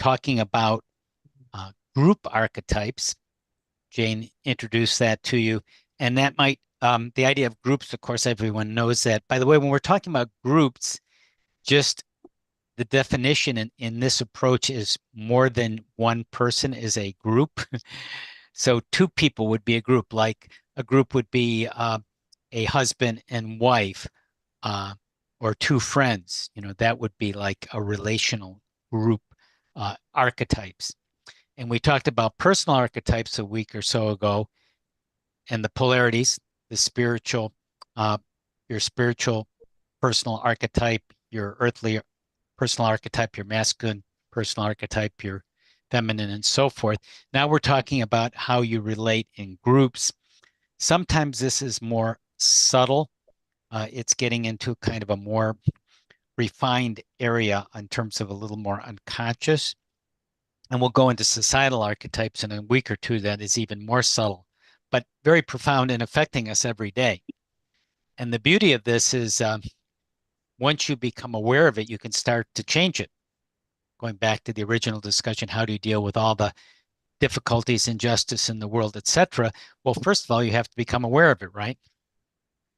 talking about group archetypes. Jane introduced that to you, and that might the idea of groups, of course, everyone knows that. By the way, when we're talking about groups, just the definition in this approach is more than one person is a group. So two people would be a group, like a group would be a husband and wife, uh, or two friends. That would be like a relational group archetypes. And we talked about personal archetypes a week or so ago, and the polarities, the spiritual, uh, your spiritual personal archetype, your earthly personal archetype, your masculine personal archetype, your feminine, and so forth. Now we're talking about how you relate in groups. Sometimes this is more subtle. It's getting into kind of a more refined area in terms of a little more unconscious. And we'll go into societal archetypes in a week or two that is even more subtle, but very profound and affecting us every day. And the beauty of this is once you become aware of it, you can start to change it. Going back to the original discussion, how do you deal with all the difficulties, injustice in the world, etc.? Well, first of all, you have to become aware of it, right?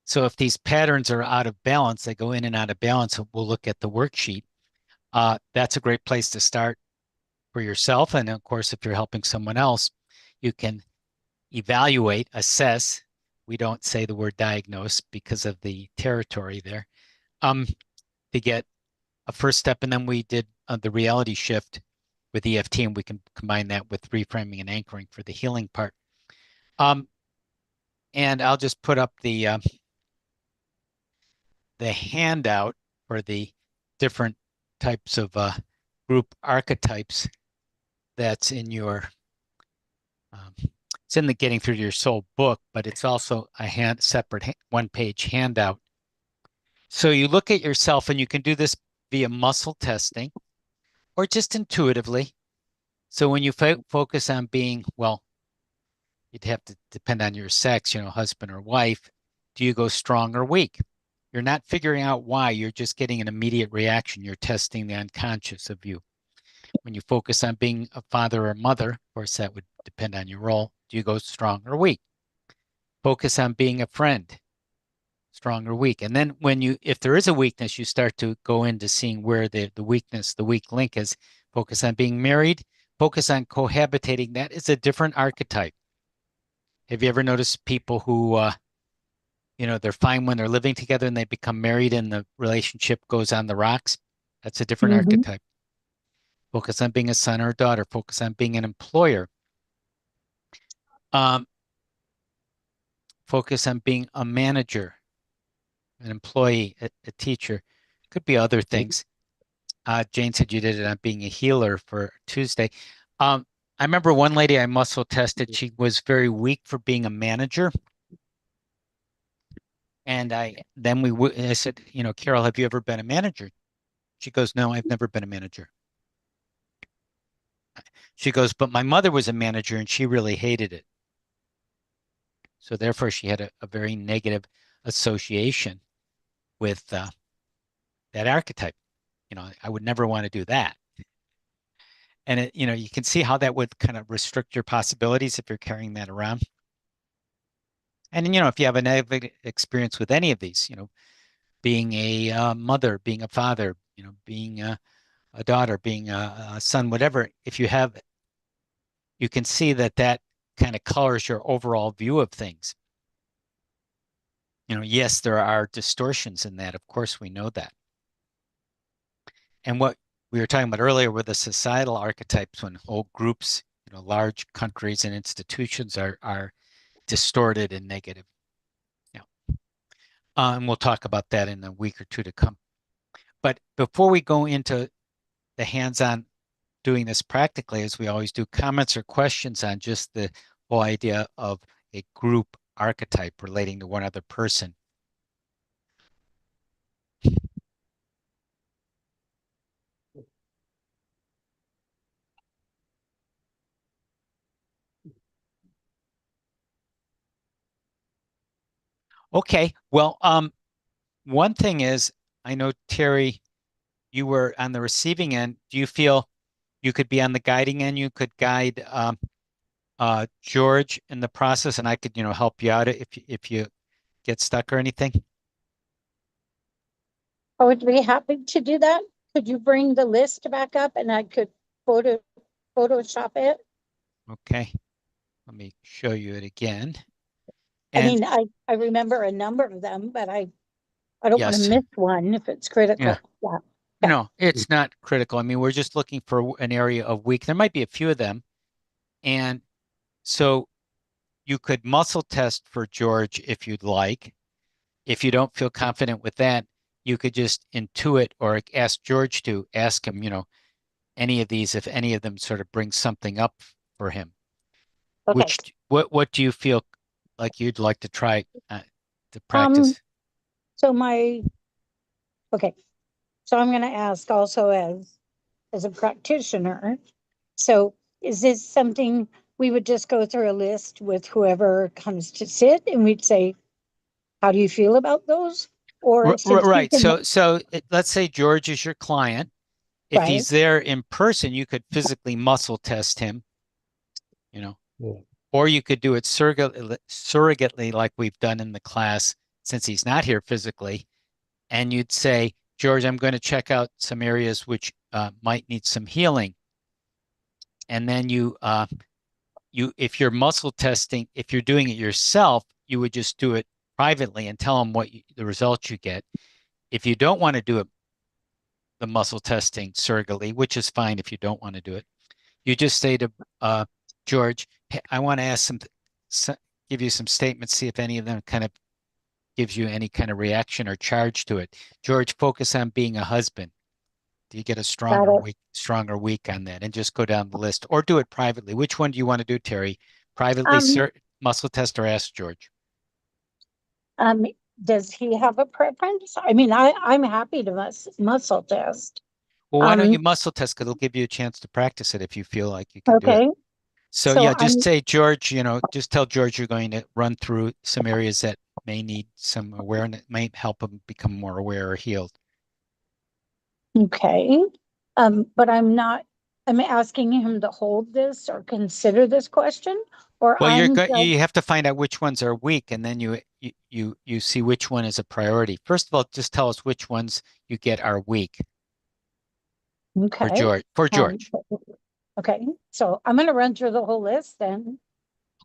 So if these patterns are out of balance, they go in and out of balance. We'll look at the worksheet. That's a great place to start for yourself. And of course, if you're helping someone else, you can evaluate, assess. We don't say the word diagnose because of the territory there, to get a first step. And then we did the reality shift with EFT, and we can combine that with reframing and anchoring for the healing part. And I'll just put up the handout for the different types of group archetypes that's in your it's in the Getting Through to Your Soul book, but it's also a separate one-page handout. So you look at yourself, and you can do this via muscle testing or just intuitively. So when you focus on being, well, you'd have to depend on your sex, husband or wife. Do you go strong or weak? You're not figuring out why, you're just getting an immediate reaction. You're testing the unconscious of you. When you focus on being a father or mother, of course, that would depend on your role. Do you go strong or weak? Focus on being a friend, strong or weak. And then if there is a weakness, you start to go into seeing where the weakness, the weak link is. Focus on being married, focus on cohabitating. That is a different archetype. Have you ever noticed people who, they're fine when they're living together and they become married and the relationship goes on the rocks? That's a different Hmm. archetype. Focus on being a son or a daughter. Focus on being an employer. Um, Focus on being a manager, an employee, a teacher. Could be other things. Jane said you did it on being a healer for Tuesday. I remember one lady I muscle tested. She was very weak for being a manager. And I said, Carol, have you ever been a manager? She goes, no, I've never been a manager. She goes, but my mother was a manager and she really hated it. So therefore, she had a very negative association with that archetype. I would never want to do that. And you can see how that would kind of restrict your possibilities if you're carrying that around. And if you have a negative experience with any of these, being a mother, being a father, being a daughter, being a son, whatever, if you have, you can see that kind of colors your overall view of things. Yes, there are distortions in that. Of course, we know that. And what we were talking about earlier were the societal archetypes when whole groups, large countries and institutions are distorted and negative. Yeah. And we'll talk about that in a week or two to come. But before we go into the hands-on doing this practically, as we always do, comments or questions on just the whole idea of a group archetype relating to one other person. Okay, well, one thing is, I know, Terry, you were on the receiving end. Do you feel you could be on the guiding end. You could guide George in the process, and I could, help you out if you get stuck or anything. I would be happy to do that. Could you bring the list back up and I could photo Photoshop it? Okay, let me show you it again. I And mean, I remember a number of them, but I don't want to yes, miss one if it's yeah, critical. Yeah. Okay. no, it's not critical. I mean, we're just looking for an area of weak. There might be a few of them, and so you could muscle test for George if you'd like. If you don't feel confident with that, you could just intuit or ask George to ask him, any of these, if any of them sort of bring something up for him. Okay. What do you feel like you'd like to try to Um, practice? so my okay. So I'm gonna ask also as a practitioner. So is this something we would just go through a list with whoever comes to sit and we'd say, how do you feel about those? Or since he Right. can, Let's say George is your client. If right? he's there in person, you could physically muscle test him, you know, Yeah. or you could do it surrogately like we've done in the class since he's not here physically. And you'd say, George, I'm going to check out some areas which might need some healing. And then if you're muscle testing, if you're doing it yourself, you would just do it privately and tell them the results you get. If you don't want to do it, the muscle testing surrogately, which is fine if you don't want to do it, you just say to George, hey, I want to ask give you some statements, see if any of them kind of gives you any kind of reaction or charge to it. George, focus on being a husband. Do you get a Got it. stronger weak on that? And just go down the list or do it privately. Which one do you want to do, Terry? Privately, Um, muscle test or ask George? um, does he have a preference? I mean, I'm happy to muscle test. Well, why don't Um, you muscle test? Because it'll give you a chance to practice it if you feel like you can do it. okay. So So yeah, just say, George, just tell George you're going to run through some areas that may need some awareness, might help him become more aware or healed. okay. But I'm asking him to hold this or consider this question, or Well, I'm you just, have to find out which ones are weak, and then you see which one is a priority. First of all, just tell us which ones you get are weak for okay. George. For Um, George, okay. So I'm going to run through the whole list then.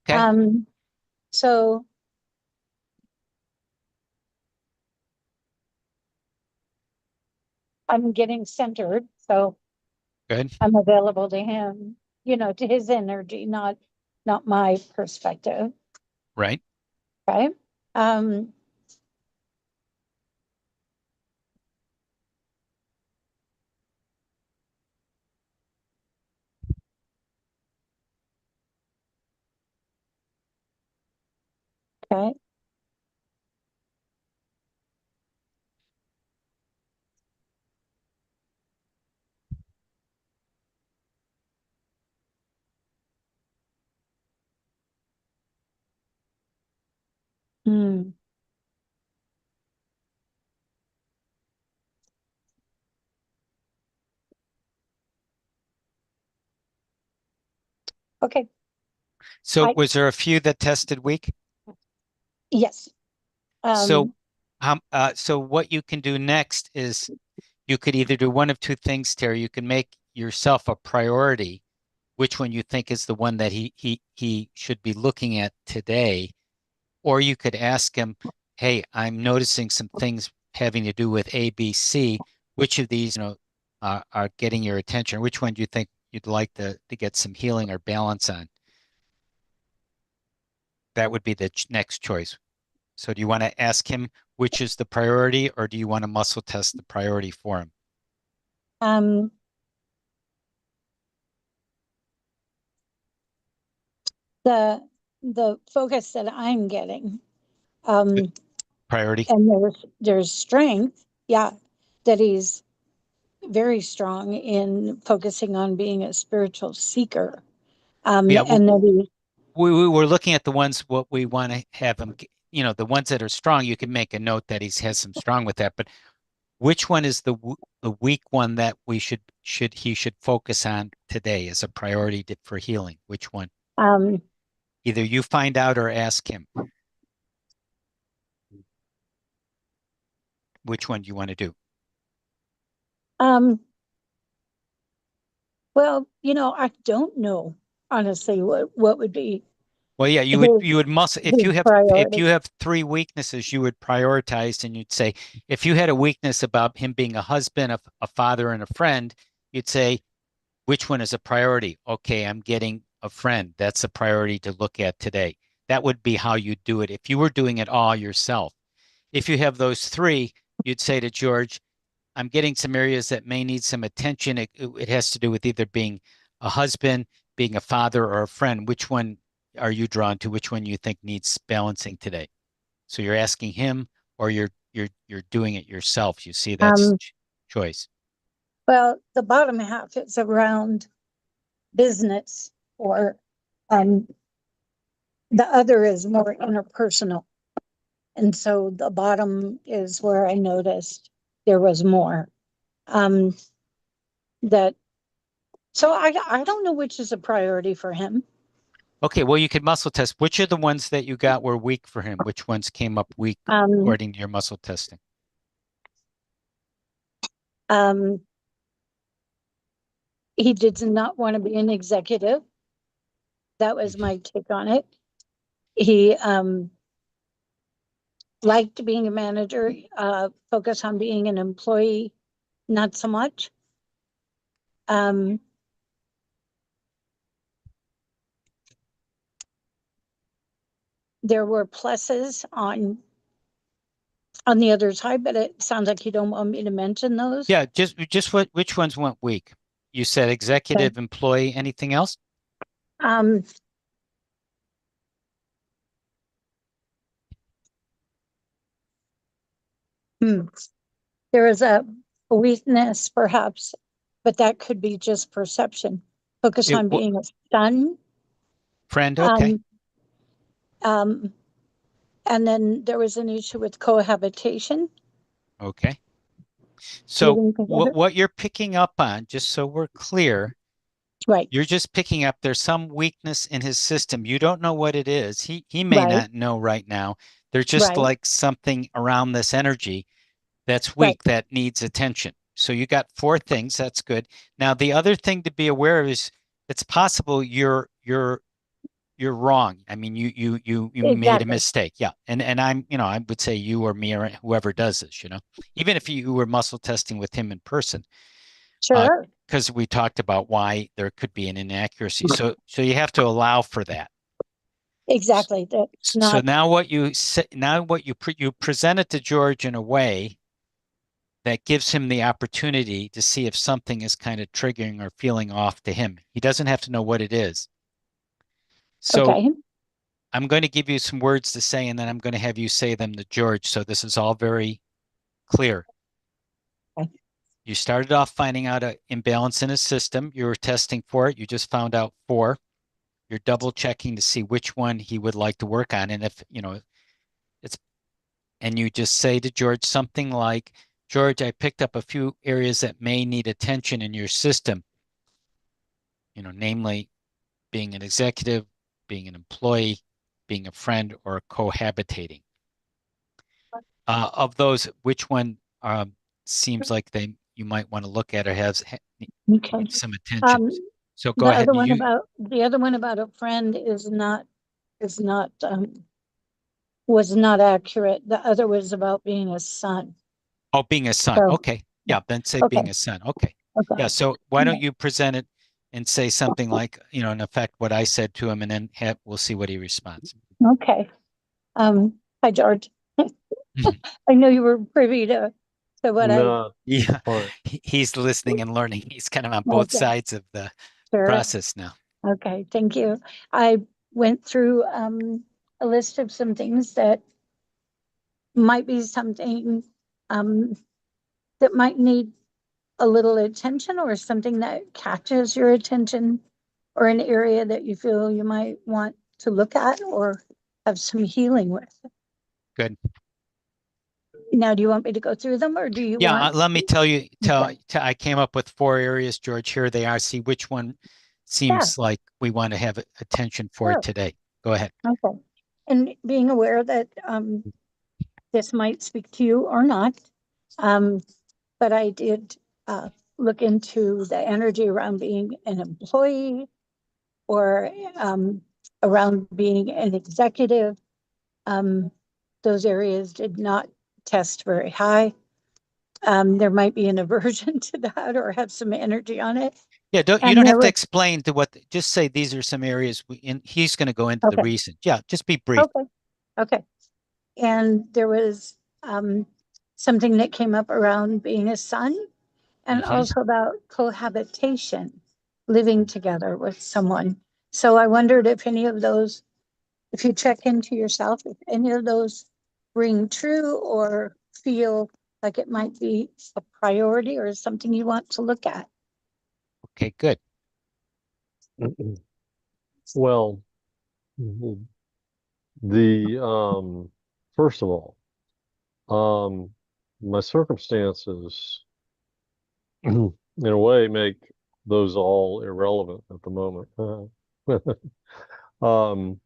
okay, Um, so I'm getting centered. So good, I'm available to him, to his energy, not my perspective. right. Okay. Um, okay. Hmm. Okay. So I was there a few that tested weak? Yes. So, Um, so what you can do next is you could either do one of two things, Terry. You can make yourself a priority, which one you think is the one that he should be looking at today, or you could ask him, "Hey, I'm noticing some things having to do with A, B, C. Which of these, are getting your attention? Which one do you think you'd like to get some healing or balance on?" That would be the next choice. So do you want to ask him which is the priority, or do you want to muscle test the priority for him? um, the the focus that I'm getting, The um, priority? and there's strength, yeah, that he's very strong in focusing on being a spiritual seeker. Yeah, And that he, we're looking at the ones what we want to have him, the ones that are strong. You can make a note that he has some strong with that, but which one is the weak one that we he should focus on today as a priority for healing? Which one? Um, Either you find out or ask him. Which one do you want to do? um, well, I don't know honestly what would be Well, yeah, his, you would must his if priority. you have three weaknesses, you would prioritize and you'd say if you had a weakness about him being a husband, a father, and a friend, you'd say which one is a priority? Okay, I'm getting a friend. That's a priority to look at today. That would be how you do it if you were doing it all yourself. If you have those three, you'd say to George, I'm getting some areas that may need some attention. It has to do with either being a husband, being a father, or a friend. Which one are you drawn to? Which one you think needs balancing today? So you're asking him, or you're doing it yourself. You see, that's Um, choice. well, the bottom half is around business, or um, the other is more interpersonal. And so the bottom is where I noticed there was more. Um, that so I don't know which is a priority for him. Okay, well, you could muscle test. Which are the ones that you got were weak for him? Which ones came up weak Um, according to your muscle testing? um, he did not want to be an executive. That was Mhm. my take on it. He liked being a manager, focus on being an employee, not so much. Um, there were pluses on the other side, but it sounds like you don't want me to mention those. Yeah, just which ones went weak? You said Okay. executive, employee, anything else? Um, hmm. There is a weakness, perhaps, but that could be just perception. Focus It on being a son. friend, okay. Um, um, and then there was an issue with cohabitation, Okay. So living together. what you're picking up on, just so we're clear, Right, you're just picking up there's some weakness in his system. You don't know what it is. He may right, not know right now. There's just right, like something around this energy that's right. weak that needs attention. So you got four things. That's good. Now the other thing to be aware of is it's possible you're wrong. I mean, you made a Exactly. mistake. Yeah. And I'm, I would say you or me or whoever does this, even if you were muscle testing with him in person, uh, Sure. because we talked about why there could be an inaccuracy. So you have to allow for that. Exactly. That's So not now what you say, now what you present it to George in a way that gives him the opportunity to see if something is kind of triggering or feeling off to him. He doesn't have to know what it is. So okay. I'm going to give you some words to say, and then I'm going to have you say them to George. So this is all very clear. Okay. You started off finding out an imbalance in his system. You were testing for it. You just found out four. You're double checking to see which one he would like to work on. And if, it's, and you just say to George something like, George, I picked up a few areas that may need attention in your system, namely being an executive, being an employee, being a friend, or cohabitating. Of those, which one seems like you might want to look at or Okay. needs some attention? Um, So go ahead. the other one about a friend is not was not accurate. The other was about being a son. Oh, being a son. So Okay. yeah. Yeah, then say Okay. being a son. Okay. Okay. Yeah, so why don't you present it and say something like, in effect, what I said to him, and then we'll see what he responds. Okay. Hi George. Mhm. I know you were privy to what I No, Yeah, or he's listening and learning. He's kind of on both okay. sides of the Sure. process now. Okay, thank you. I went through a list of some things that might be something um that might need a little attention, or something that catches your attention, or an area that you feel you might want to look at or have some healing with. Good. Now, do you want me to go through them or do you Yeah, want? let me tell you, Okay. I came up with 4 areas, George. Here they are. See which one Yeah, seems like we want to have attention for sure. today. Go ahead. Okay. And being aware that this might speak to you or not, um, but I did look into the energy around being an employee or around being an executive. Um, those areas did not test very high. There might be an aversion to that or have some energy on it. Yeah, you And don't have there to was, explain to what, just say these are some areas and he's going to go into the okay, reason. Yeah, just be brief. okay, okay. And there was something that came up around being a son and Hmm. also about cohabitation, living together with someone. So I wondered if any of those, if you check into yourself, if any of those ring true or feel like it might be a priority or something you want to look at. Okay, good. Well, the first of all, my circumstances in a way make those all irrelevant at the moment. Um,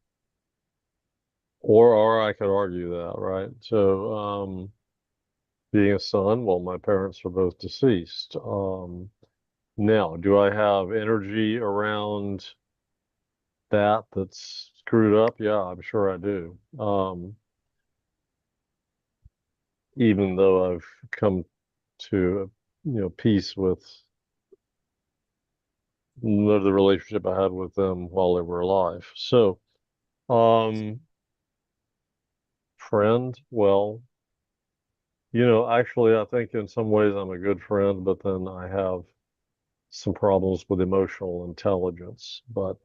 or I could argue that, right? So, being a son, well, my parents are both deceased. Now, do I have energy around that's screwed up? Yeah, I'm sure I do. Even though I've come to, peace with the relationship I had with them while they were alive. So, um, friend, well, actually, I think in some ways I'm a good friend, but then I have some problems with emotional intelligence. But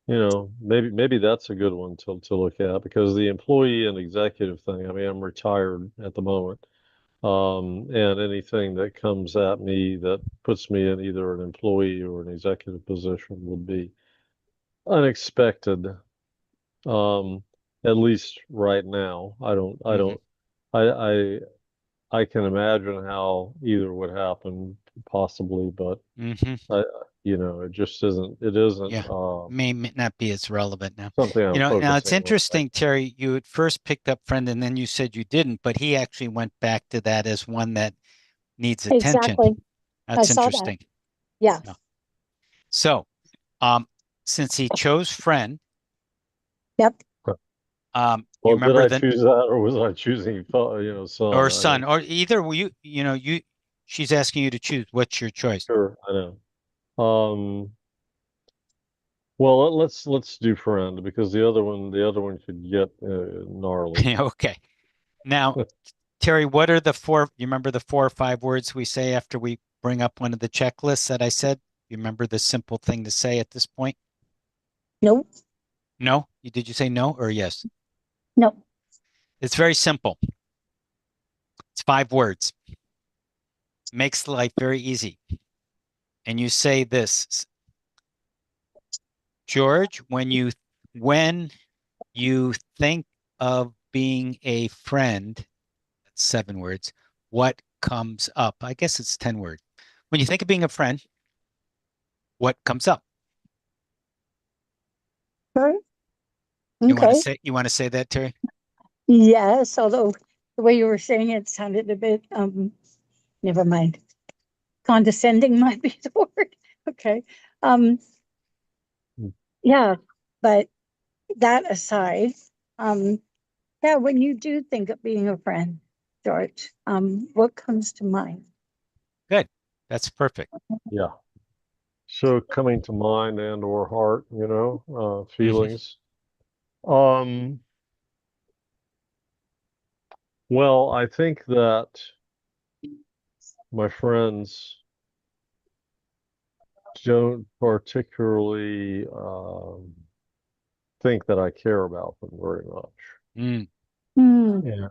maybe that's a good one to look at because the employee and executive thing. I mean, I'm retired at the moment. And anything that comes at me that puts me in either an employee or an executive position would be unexpected. Um, at least right now. Hmm. I, I, I can imagine how either would happen possibly, but Hmm. I, it just isn't, Yeah, may not be as relevant now. something I'm Now it's focusing on right interesting, Terry, you had first picked up friend and then you said you didn't, but he actually went back to that as one that needs attention. Exactly. I That's saw that. interesting. Yeah. Yeah. So, um, since he chose friend, Yep. now. you Well, did remember I the choose that or was I choosing, son? or I son don't, or either she's asking you to choose. What's your choice? sure, I know. Well, let's do friend because the other one could get gnarly. Okay. Now, Terry, what are the four? You remember the 4 or 5 words we say after we bring up one of the checklists that I said? You remember the simple thing to say at this point? Nope. No? Did you say no or yes? Nope. It's very simple. It's 5 words. Makes life very easy. And you say this, George, when you think of being a friend, that's 7 words, what comes up? I guess it's 10 words. When you think of being a friend, what comes up? Sorry. You want to Okay. say that, Terry? Yes, although the way you were saying it sounded a bit never mind. Condescending might be the word. Okay. Um yeah, but that aside, um yeah, when you do think of being a friend, George, what comes to mind? Good. That's perfect. Yeah. So coming to mind and or heart, Hmm. feelings. Um, well, I think that my friends don't particularly think that I care about them very much. Mm, Hmm. Yeah.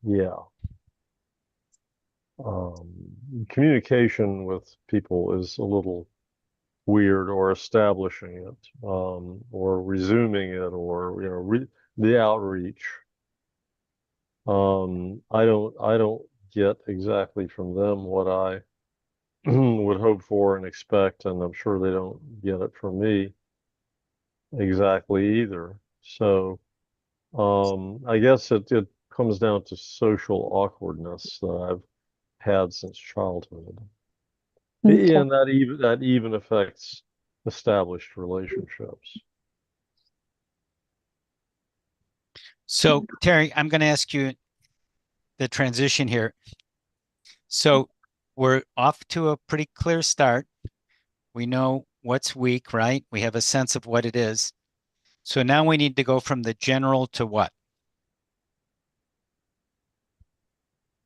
Yeah. Communication with people is a little weird, or establishing it, or resuming it, or the outreach. I don't get exactly from them what I would hope for and expect, and I'm sure they don't get it from me exactly either. So, I guess it comes down to social awkwardness that I've had since childhood. Okay. And that even affects established relationships. So, Terry, I'm going to ask you the transition here. So, we're off to a pretty clear start. We know what's weak, right? We have a sense of what it is. So now we need to go from the general to what?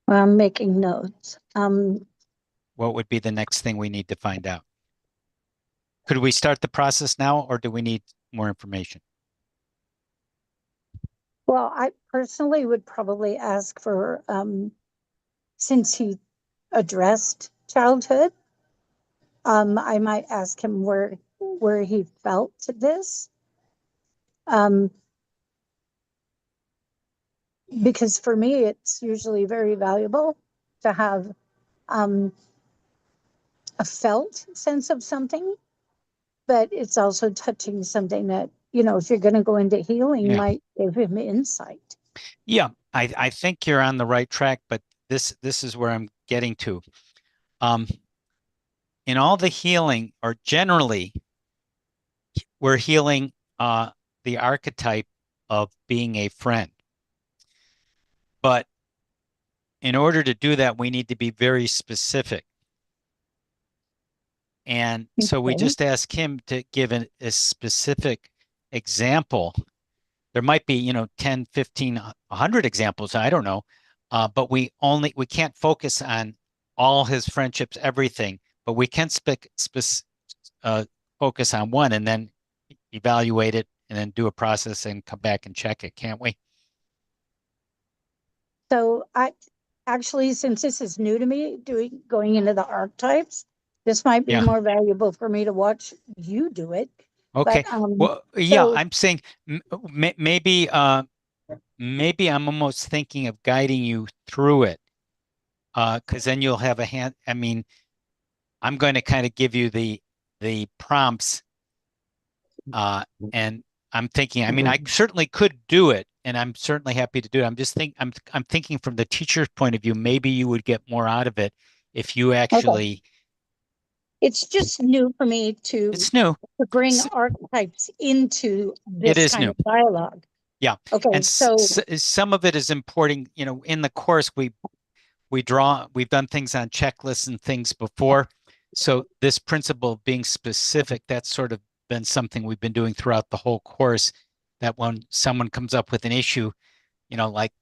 I'm making notes. What would be the next thing we need to find out? Could we start the process now, or do we need more information? Well, I personally would probably ask for, since he addressed childhood, I might ask him where he felt this. Um, because for me, it's usually very valuable to have um, a felt sense of something, but it's also touching something that, if you're going to go into healing, Yeah. might give him insight. Yeah, I think you're on the right track, but this is where I'm getting to. In all the healing, or generally, we're healing the archetype of being a friend. But in order to do that, we need to be very specific. And so we Okay. just ask him to give a specific example. There might be, 10, 15, 100 examples. I don't know. But we can't focus on all his friendships, everything, but we can focus on one and then evaluate it and then do a process and come back and check it, can't we? So I actually, since this is new to me, going into the archetypes, this might be Yeah. more valuable for me to watch you do it. Okay. But Well, yeah, I'm saying maybe I'm almost thinking of guiding you through it. Because then you'll have a hand. I mean, I'm going to kind of give you the prompts, and I'm thinking. I mean, I certainly could do it, and I'm certainly happy to do it. I'm thinking from the teacher's point of view. Maybe you would get more out of it if you okay, actually. it's just new for me It's new. bring S- archetypes into It this is kind new. of dialogue. Yeah, Okay, and so some of it is importing. In the course we've done things on checklists and things before. So this principle of being specific, that's sort of been something we've been doing throughout the whole course, that when someone comes up with an issue, like,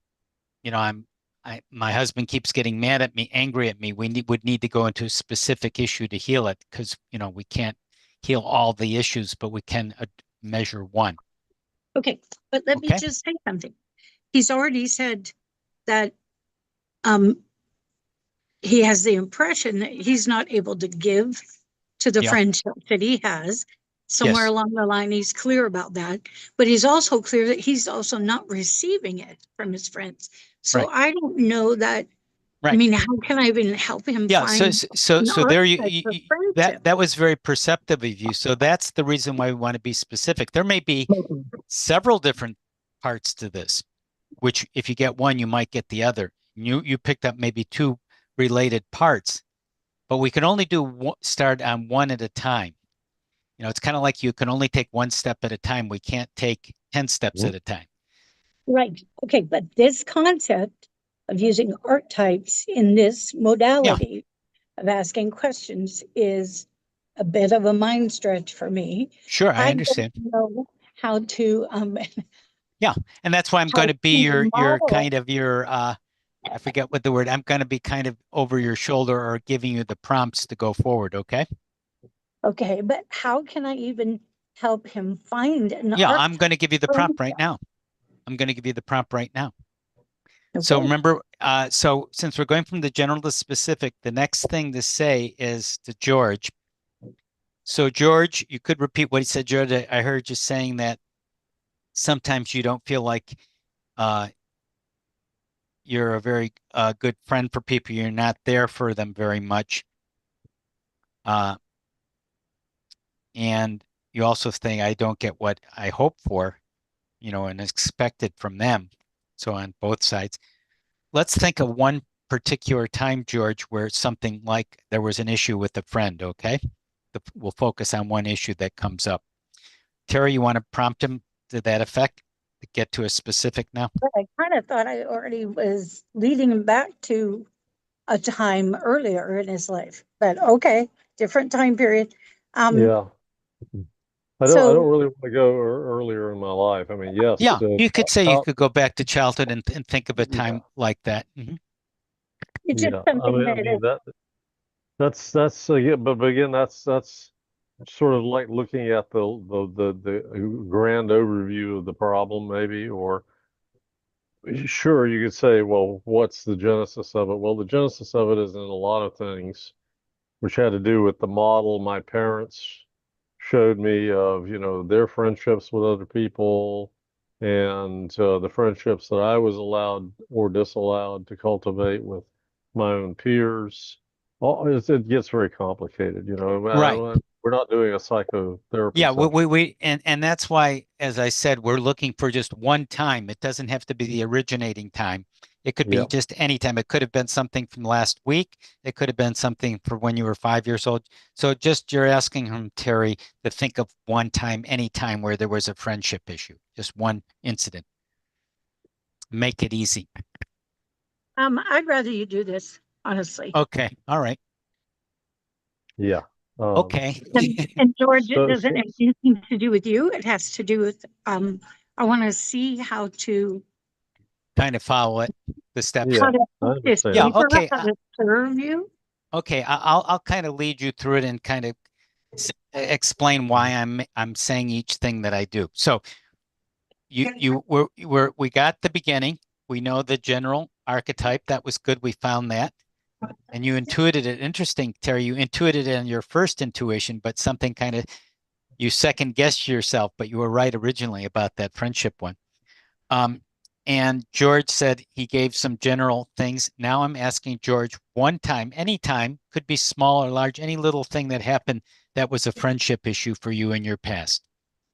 my husband keeps getting mad at me, angry at me. Would need to go into a specific issue to heal it because, we can't heal all the issues, but we can measure one. okay, but let me Okay. just say something. He's already said that um he has the impression that he's not able to give to the Yeah. friendship that he has. Somewhere Yes. along the line, he's clear about that, but he's also clear that he's also not receiving it from his friends. So Right. I don't know that. I Right. mean, how can I even help him Yeah, so find so an so there you, archetype of friendship? that was very perceptive of you. So that's the reason why we want to be specific. There may be several different parts to this, which if you get one, you might get the other. You picked up maybe two related parts, but we can only start on one at a time. It's kind of like you can only take one step at a time. We can't take 10 steps at a time. Right. Okay. But this concept of using archetypes in this Yeah, modality of asking questions is a bit of a mind stretch for me. sure, I I don't understand. know how to Yeah, and that's why I'm how going to be to your model kind of your I forget what the word. I'm going to be kind of over your shoulder or giving you the prompts to go forward, okay? it. Okay, but how can I even help him find an Yeah, I'm archetype going to give you the for prompt right himself? now. I'm going to give you the prompt right now. So Okay. remember, so since we're going from the general to specific, the next thing to say is to George. So George, you could repeat what he said, George. I heard you saying that sometimes you don't feel like uh, you're a very good friend for people. You're not there for them very much. And you also think I don't get what I hope for, and expected from them. So on both sides. Let's think of one particular time, George, where something like there was an issue with a friend, okay? We'll focus on one issue that comes up. Terry, you want to prompt him to that effect to get to a specific now? But I kind of thought I already was leading him back to a time earlier in his life, but okay, different time period. Yeah. I So don't really want to go earlier in my life. I mean, yes, Yeah, you could say you how- could go back to childhood and think of a yeah, time like that. Mhm. it's just yeah. something I that mean is, that's yeah, but again, that's sort of like looking at the grand overview of the problem, maybe, or sure, you could say, well, what's the genesis of it? Well, the genesis of it is in a lot of things, which had to do with the model my parents showed me of, their friendships with other people and the friendships that I was allowed or disallowed to cultivate with my own peers. It gets very complicated, Right. We're not doing a psychotherapy Yeah, session. and that's why, as I said, we're looking for just one time. It doesn't have to be the originating time. It could be Yeah. just any time. It could have been something from last week. It could have been something for when you were 5 years old. So just you're asking him, Terry, to think of one time, any time where there was a friendship issue, just one incident. Make it easy. I'd rather you do this, honestly. Okay. All right. Yeah. Um, Okay. And George, it so, doesn't so have anything to do with you. It has to do with, I want to see how to, Kind of follow it, the steps. how yeah, to I put this Yeah. understand. paper, Okay. how to serve you. Okay. I'll kind of lead you through it and kind of explain why I'm saying each thing that I do. So we got the beginning. We know the general archetype. That was good. We found that. And you intuited it. Interesting, Terry. You intuited it in your first intuition, but something kind of you second guessed yourself, but you were right originally about that friendship one. And George said he gave some general things. Now I'm asking George one time, anytime, could be small or large, any little thing that happened that was a friendship issue for you in your past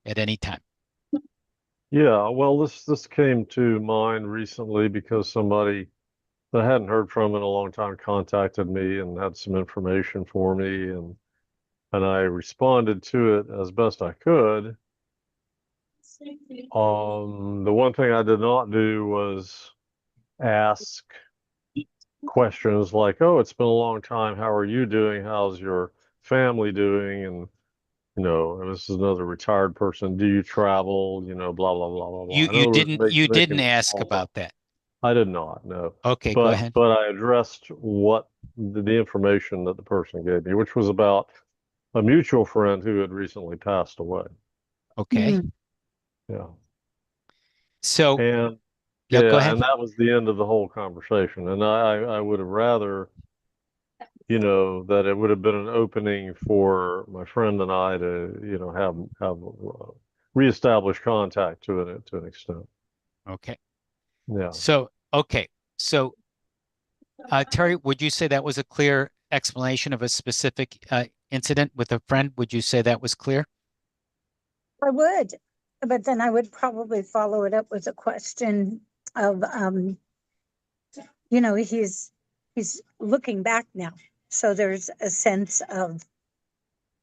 at any time. Yeah, well, this came to mind recently because somebody that I hadn't heard from in a long time contacted me and had some information for me, and I responded to it as best I could. The one thing I did not do was ask questions like, "Oh, it's been a long time. How are you doing? How's your family doing?" And and this is another retired person. Do you travel? Blah blah blah blah blah. You In you other words, didn't you didn't making ask small talk. about that. I did not, no. Okay, go But ahead. but I addressed what the information that the person gave me, which was about a mutual friend who had recently passed away. Okay. Yeah. So, And yeah, go yeah, ahead. and that was the end of the whole conversation. And I would have rather, that it would have been an opening for my friend and I to, have reestablish contact to an extent. Okay. Yeah. So, okay. So, Terry, would you say that was a clear explanation of a specific incident with a friend? Would you say that was clear? I would, but then I would probably follow it up with a question of, he's looking back now. So there's a sense of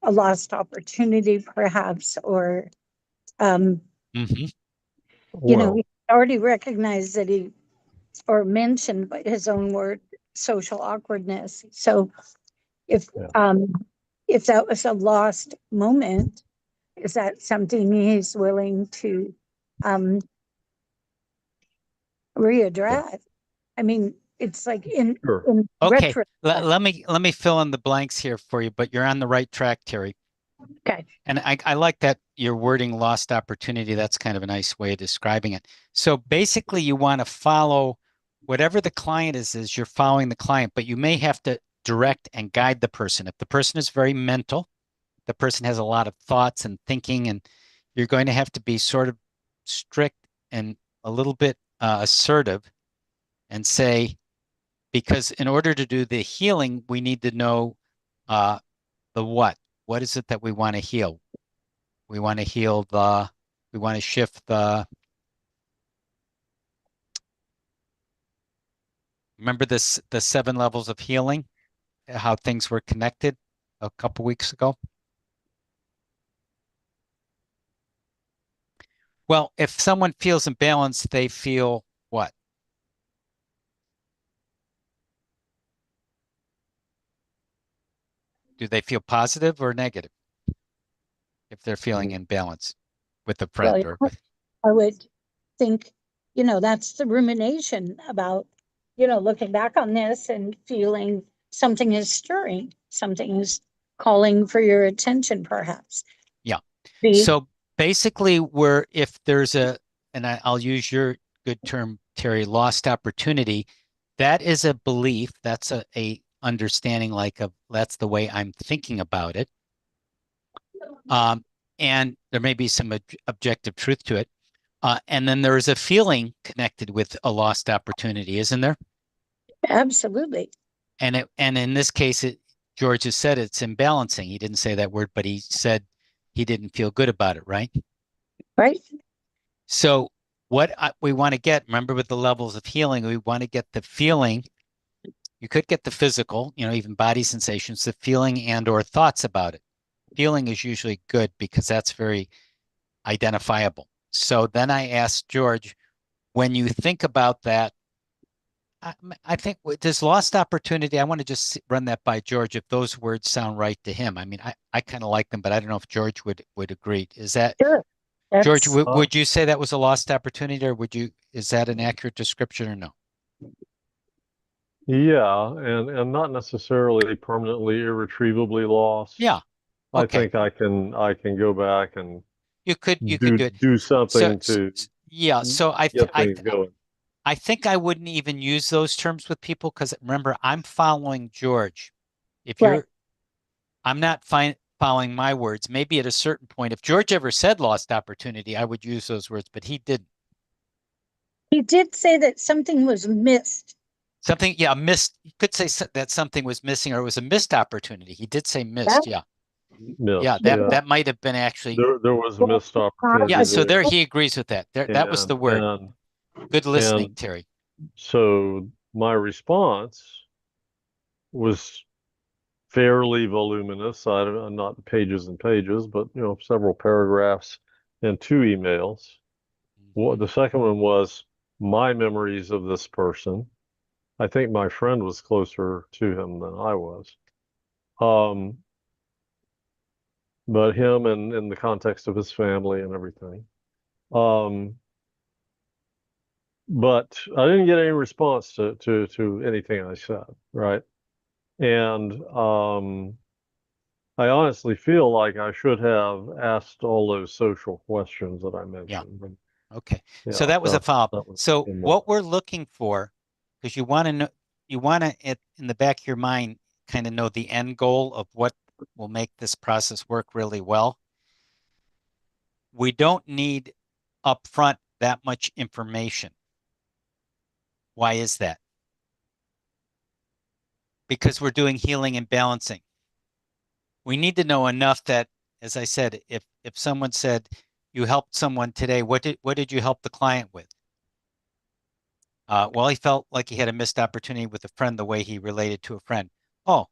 a lost opportunity, perhaps, or, Mm-hmm. he Well, already recognized that or mentioned by his own word, social awkwardness. So if, yeah. if that was a lost moment, is that something he's willing to, um, Yeah. readdress? I mean, it's like Sure. in Okay. retrospect. Let me fill in the blanks here for you, but you're on the right track, Terry. Okay. And I like that your wording lost opportunity. That's kind of a nice way of describing it. So basically, you want to follow whatever the client is you're following the client, but you may have to direct and guide the person. If the person is very mental, the person has a lot of thoughts and thinking, and you're going to have to be sort of strict and a little bit assertive and say, because in order to do the healing, we need to know the what. What is it that we want to heal? We want to we want to shift remember this, the 7 levels of healing, how things were connected a couple weeks ago? Well, if someone feels imbalanced, they feel what? Do they feel positive or negative if they're feeling imbalanced with a Well, friend or with, I would think, that's the rumination about, looking back on this and feeling something is stirring, something is calling for your attention, perhaps. yeah. Be So basically, if there's and I'll use your good term, Terry, lost opportunity, that is a belief. That's a understanding, like that's the way I'm thinking about it. And there may be some objective truth to it. And then there is a feeling connected with a lost opportunity, isn't there? absolutely And in this case, George has said it's imbalancing. He didn't say that word, but he said he didn't feel good about it, right? right. So what we want to get, remember with the levels of healing, we want to get the feeling. You could get the physical, even body sensations, the feeling and or thoughts about it. Feeling is usually good because that's very identifiable. So then I asked George, when you think about that, I think this lost opportunity, I want to just run that by George if those words sound right to him. I mean, I kind of like them, but I don't know if George would agree. Is that Sure. George, That's would you say that was a lost opportunity, or is that an accurate description or no? Yeah, and not necessarily permanently, irretrievably lost. Yeah. I Okay. think I can go back and You could do do it. do So, something to yeah, so get things going. I think I wouldn't even use those terms with people because remember, I'm following George. If right. I'm not following my words. Maybe at a certain point, if George ever said lost opportunity, I would use those words, but he didn't. He did say that something was missed. Something, yeah, missed. You could say that something was missing or it was a missed opportunity. He did say Yeah. missed. Yeah. Yeah, Missed, that yeah. that might have been actually. There was a missed Yeah, opportunity so there there. he agrees with that. That was And the word. and Good listening, and Terry. so my response was fairly voluminous. I don't know, not pages and pages, but several paragraphs and 2 emails. Well, the second one was my memories of this person. I think my friend was closer to him than I was. Um, but him and in the context of his family and everything. Um, but I didn't get any response to anything I said, right? And I honestly feel like I should have asked all those social questions that I Yeah. mentioned. But Okay. yeah, So that was a follow-up. that was So more. what we're looking for, because you want to know, you want to, in the back of your mind, kind of know the end goal of what will make this process work really well. We don't need upfront that much information. Why is that? Because we're doing healing and balancing. We need to know enough that, as I said, if someone said you helped someone today, what did you help the client with? Well, he felt like he had a missed opportunity with a friend the way he related to a friend. Oh,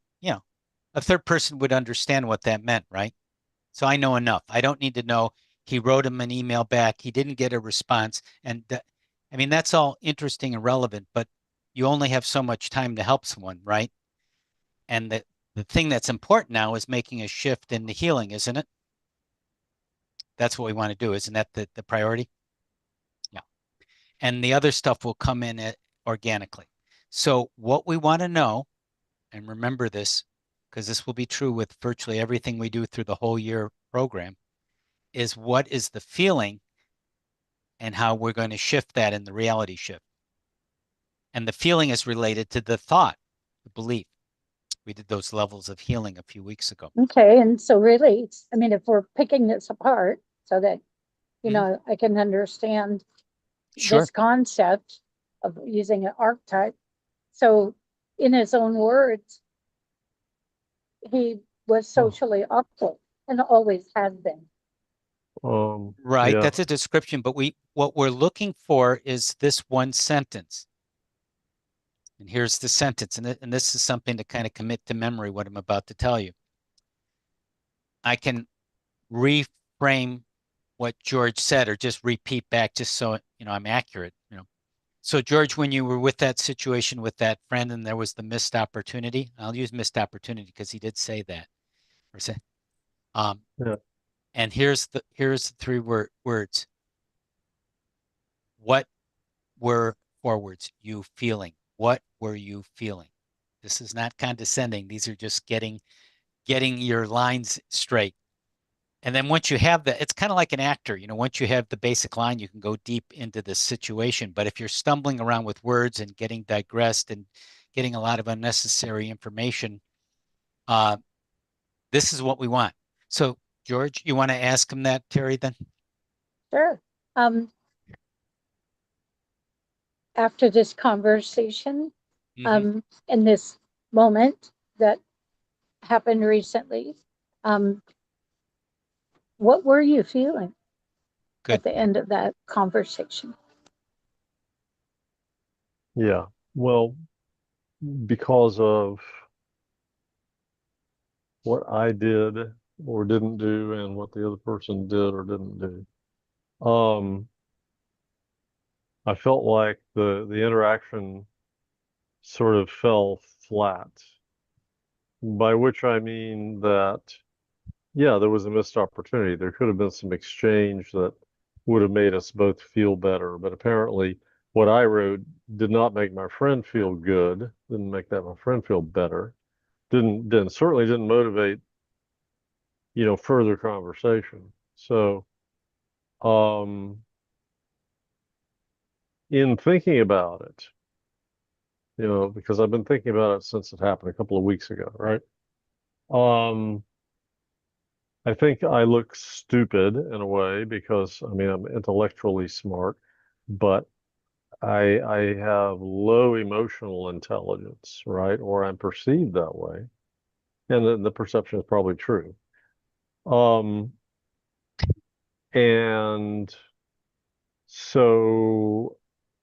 a third person would understand what that meant, right? So I know enough. I don't need to know he wrote him an email back. He didn't get a response. And I mean, that's all interesting and relevant, but you only have so much time to help someone, right? And the thing that's important now is making a shift in the healing, isn't it? That's what we want to do. Isn't that the priority? Yeah. And the other stuff will come in organically. So what we want to know, and remember this, because this will be true with virtually everything we do through the whole year program, is what is the feeling and how we're going to shift that in the reality shift. And the feeling is related to the thought, the belief. We did those levels of healing a few weeks ago. Okay. And so really, I mean, if we're picking this apart so that, Mhm. I can understand Sure. this concept, of using an archetype. So in his own words, he was socially awkward and always has been. Right, Yeah, that's a description, but what we're looking for is this one sentence. And here's the sentence, and this is something to kind of commit to memory what I'm about to tell you. I can reframe what George said or just repeat back just so I'm accurate. So George, when you were with that situation with that friend and there was the missed opportunity, I'll use missed opportunity because he did say that. Or say, yeah, and here's the three words. What were forwards you feeling? What were you feeling? This is not condescending. These are just getting your lines straight. And then once you have that, it's kind of like an actor. Once you have the basic line, you can go deep into the situation. But if you're stumbling around with words and getting digressed and getting a lot of unnecessary information, this is what we want. So, George, you want to ask him that, Terry, then? Sure. After this conversation, in this moment that happened recently, what were you feeling Good. at the end of that conversation? yeah. Well, because of what I did or didn't do and what the other person did or didn't do. I felt like the interaction sort of fell flat, by which I mean that, yeah, there was a missed opportunity. There could have been some exchange that would have made us both feel better, but apparently what I wrote did not make my friend feel good, didn't make that my friend feel better, didn't certainly didn't motivate, further conversation. So, in thinking about it, because I've been thinking about it since it happened a couple of weeks ago, right? I think I look stupid in a way because I mean I'm intellectually smart, but I have low emotional intelligence, right? Or I'm perceived that way. And the perception is probably true. Um, and so,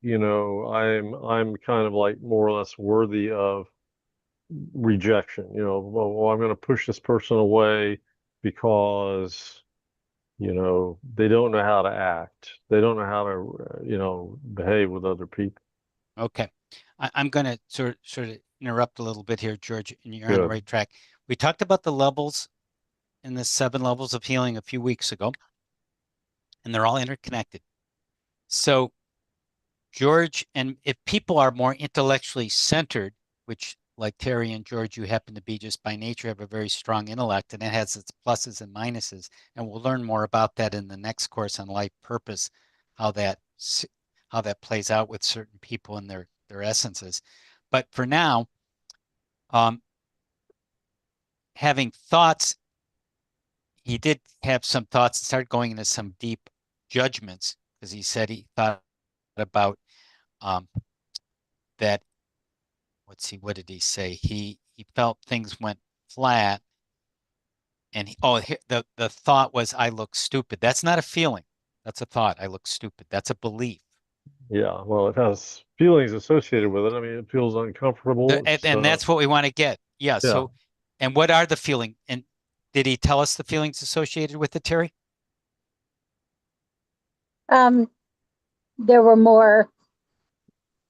I'm kind of like more or less worthy of rejection. Well, I'm going to push this person away because, they don't know how to act. They don't know how to, behave with other people. Okay. I'm going to sort of interrupt a little bit here, George, and you're on the Good. right track. We talked about the levels in the 7 levels of healing a few weeks ago, and they're all interconnected. So, George, and if people are more intellectually centered, which like Terry and George, you happen to be just by nature have a very strong intellect, and it has its pluses and minuses. And we'll learn more about that in the next course on life purpose, how that plays out with certain people and their essences. But for now, having thoughts, he did have some thoughts and started going into some deep judgments because he said he thought about that. Let's see, what did he say? He felt things went flat, and the thought was, "I look stupid." That's not a feeling. That's a thought. I look stupid. That's a belief. Yeah, well, it has feelings associated with it. I mean, it feels uncomfortable. And that's what we want to get. Yeah. Yeah. So, and what are the feeling? And did he tell us the feelings associated with it, Terry? Um, there were more,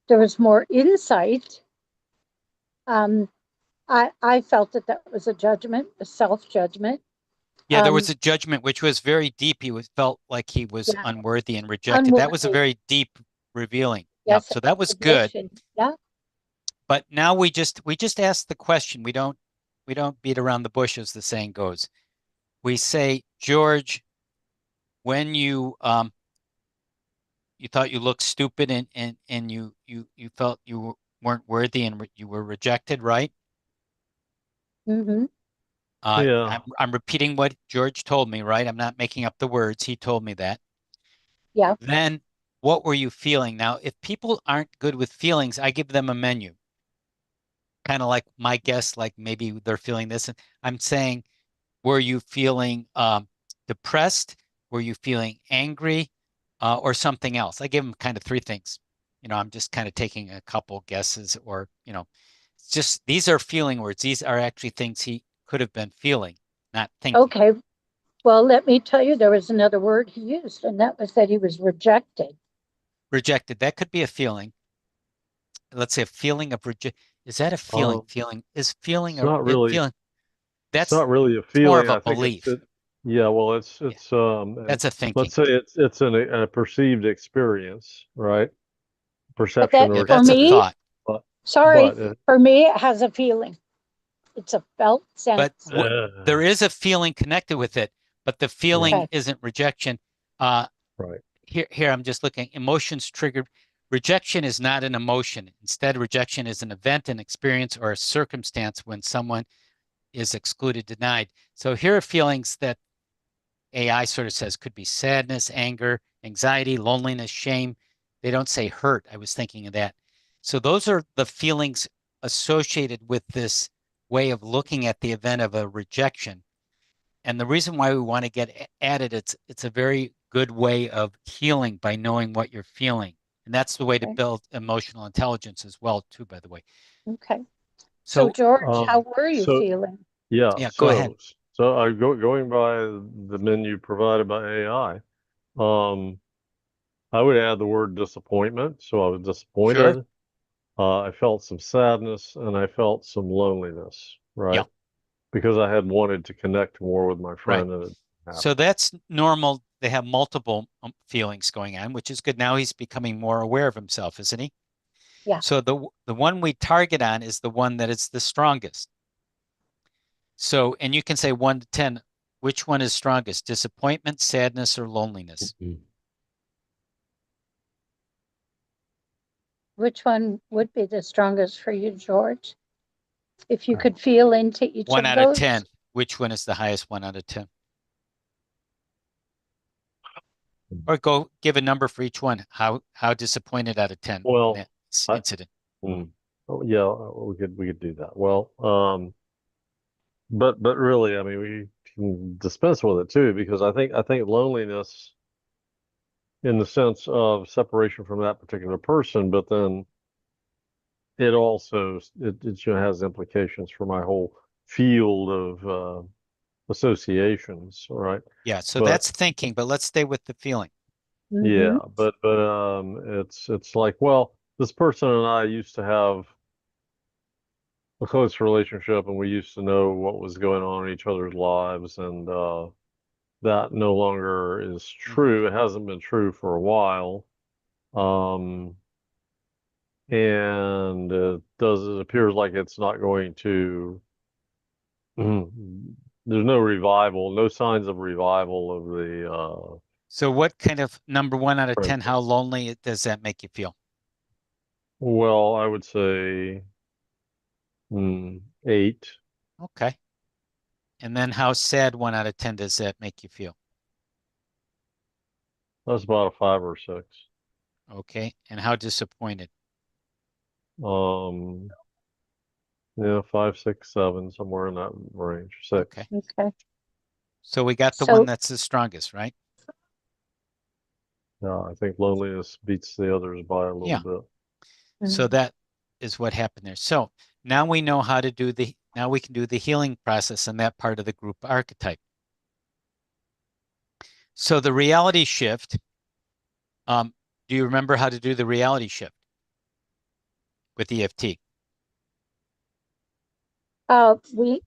there was more insight. I felt that was a judgment, a self-judgment. Yeah, there was a judgment which was very deep. Felt like he was Yeah, unworthy and rejected. That was a unworthy. very deep revealing. Yep. Yes, So that was good. admission. Yeah. But now we just ask the question. We don't beat around the bush, as the saying goes. We say, George, when you thought you looked stupid and you felt you weren't worthy and you were rejected, right? Mm-hmm. Yeah. I'm repeating what George told me, right? I'm not making up the words. He told me that. Yeah. Then what were you feeling? Now, if people aren't good with feelings, I give them a menu. Kind of like my guess, like maybe they're feeling this. And I'm saying, were you feeling depressed? Were you feeling angry or something else? I give them kind of three things. I'm just kind of taking a couple guesses or, it's just these are feeling words. These are actually things he could have been feeling, not thinking. Okay. Well, let me tell you, there was another word he used, and that was that he was rejected. Rejected. That could be a feeling. Let's say a feeling of rejection. Is that a feeling? Um, Feeling is feeling it's or not really, feeling. it's That's not really a it's more of feeling. a I think belief. yeah, well, Yeah, that's a let's thinking. say it's a perceived experience, right? But Perception that, Yeah, or for that's a me, experience, thought. but, sorry, but, for me, it has a feeling. It's a felt But sense. there is a feeling connected with it, but the feeling Okay. isn't rejection. Uh, right. here I'm just looking. Emotions triggered. Rejection is not an emotion. Instead, rejection is an event, an experience, or a circumstance when someone is excluded, denied. So here are feelings that AI sort of says could be sadness, anger, anxiety, loneliness, shame. They don't say hurt. I was thinking of that. So those are the feelings associated with this way of looking at the event of a rejection. And the reason why we want to get at it, it's a very good way of healing by knowing what you're feeling. And that's the way to Okay. build emotional intelligence as well, too, by the way. Okay. So, So George, how were you So feeling? yeah, yeah, go ahead. so going by the menu provided by AI, I would add the word disappointment. So I was Sure. disappointed. I felt some sadness and I felt some loneliness, Yeah, right? Because I had wanted to connect more with my right. friend and it didn't So happen. that's normal. They have multiple feelings going on, which is good. Now he's becoming more aware of himself, isn't he? Yeah. So the one we target on is the one that is the strongest. So, and you can say 1 to 10, which one is strongest? Disappointment, sadness, or loneliness? Mhm. Which one would be the strongest for you, George? If you could feel into each 1 of out of those? 10. Which one is the highest 1 out of 10? Or go give a number for each one. How disappointed out of 10 in Well, that I, incident? oh, yeah, we could do that. Well, but really, I mean, we can dispense with it too because I think loneliness in the sense of separation from that particular person, but then it also has implications for my whole field of associations, right? Yeah, so But that's thinking, but let's stay with the feeling. yeah, Mm-hmm. it's like, well, this person and I used to have a close relationship, and we used to know what was going on in each other's lives, and that no longer is Mhm. true. It hasn't been true for a while. Um, and it appears like it's not going to there's no revival, no signs of revival of the So what kind of number 1 out of 10, friendship. how lonely does that make you feel? Well, I would say 8. Okay. And then how sad 1 out of 10 does that make you feel? That's about a 5 or 6. Okay. And how disappointed? Um, yeah, 5, 6, 7, somewhere in that range. 6. Okay. Okay. So we got the one So, that's the strongest, right? Yeah, I think loneliness beats the others by a little Yeah. bit. So mm, that is what happened there. So now we know how to do now we can do the healing process on that part of the group archetype. So the reality shift, do you remember how to do the reality shift with EFT? we,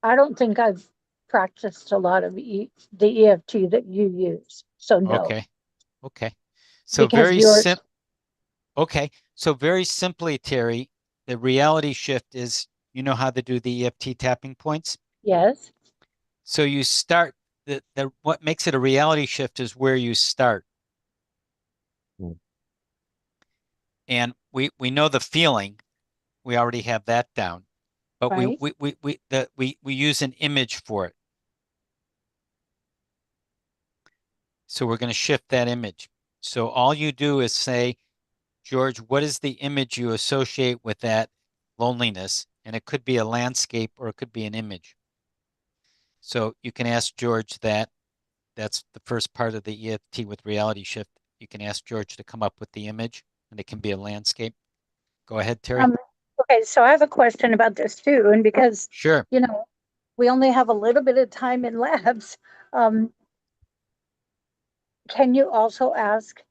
I don't think I've practiced a lot of the EFT that you use. So no, Okay. Okay. So because very yours, simple. Okay. So very simply, Terry, the reality shift is you know how to do the EFT tapping points. yes, So you start the what makes it a reality shift is where you start. Mm. And we know the feeling. We already have that down. But right? we use an image for it. So we're going to shift that image. So all you do is say, George, what is the image you associate with that loneliness? And it could be a landscape or it could be an image. So you can ask George that. That's the first part of the EFT with reality shift. You can ask George to come up with the image, and it can be a landscape. Go ahead, Terry. Okay, so I have a question about this too, and because, Sure. you know, we only have a little bit of time in labs. Can you also ask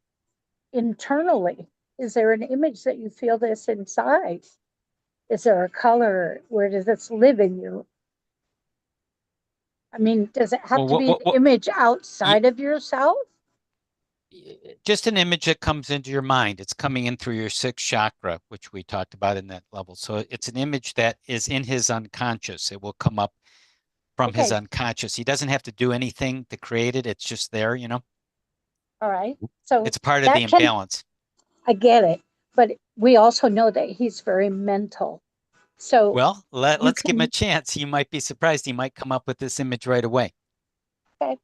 internally, is there an image that you feel this inside? Is there a color? Where does this live in you? I mean, does it have Well, to be an image outside of yourself? just an image that comes into your mind. It's coming in through your sixth chakra, which we talked about in that level. So it's an image that is in his unconscious. It will come up from his Okay. unconscious. He doesn't have to do anything to create it. It's just there, All right. So It's part of the that can, imbalance. I get it, but we also know that he's very mental. So Well, you let's give him a can, chance. You might be surprised. He might come up with this image right away. okay.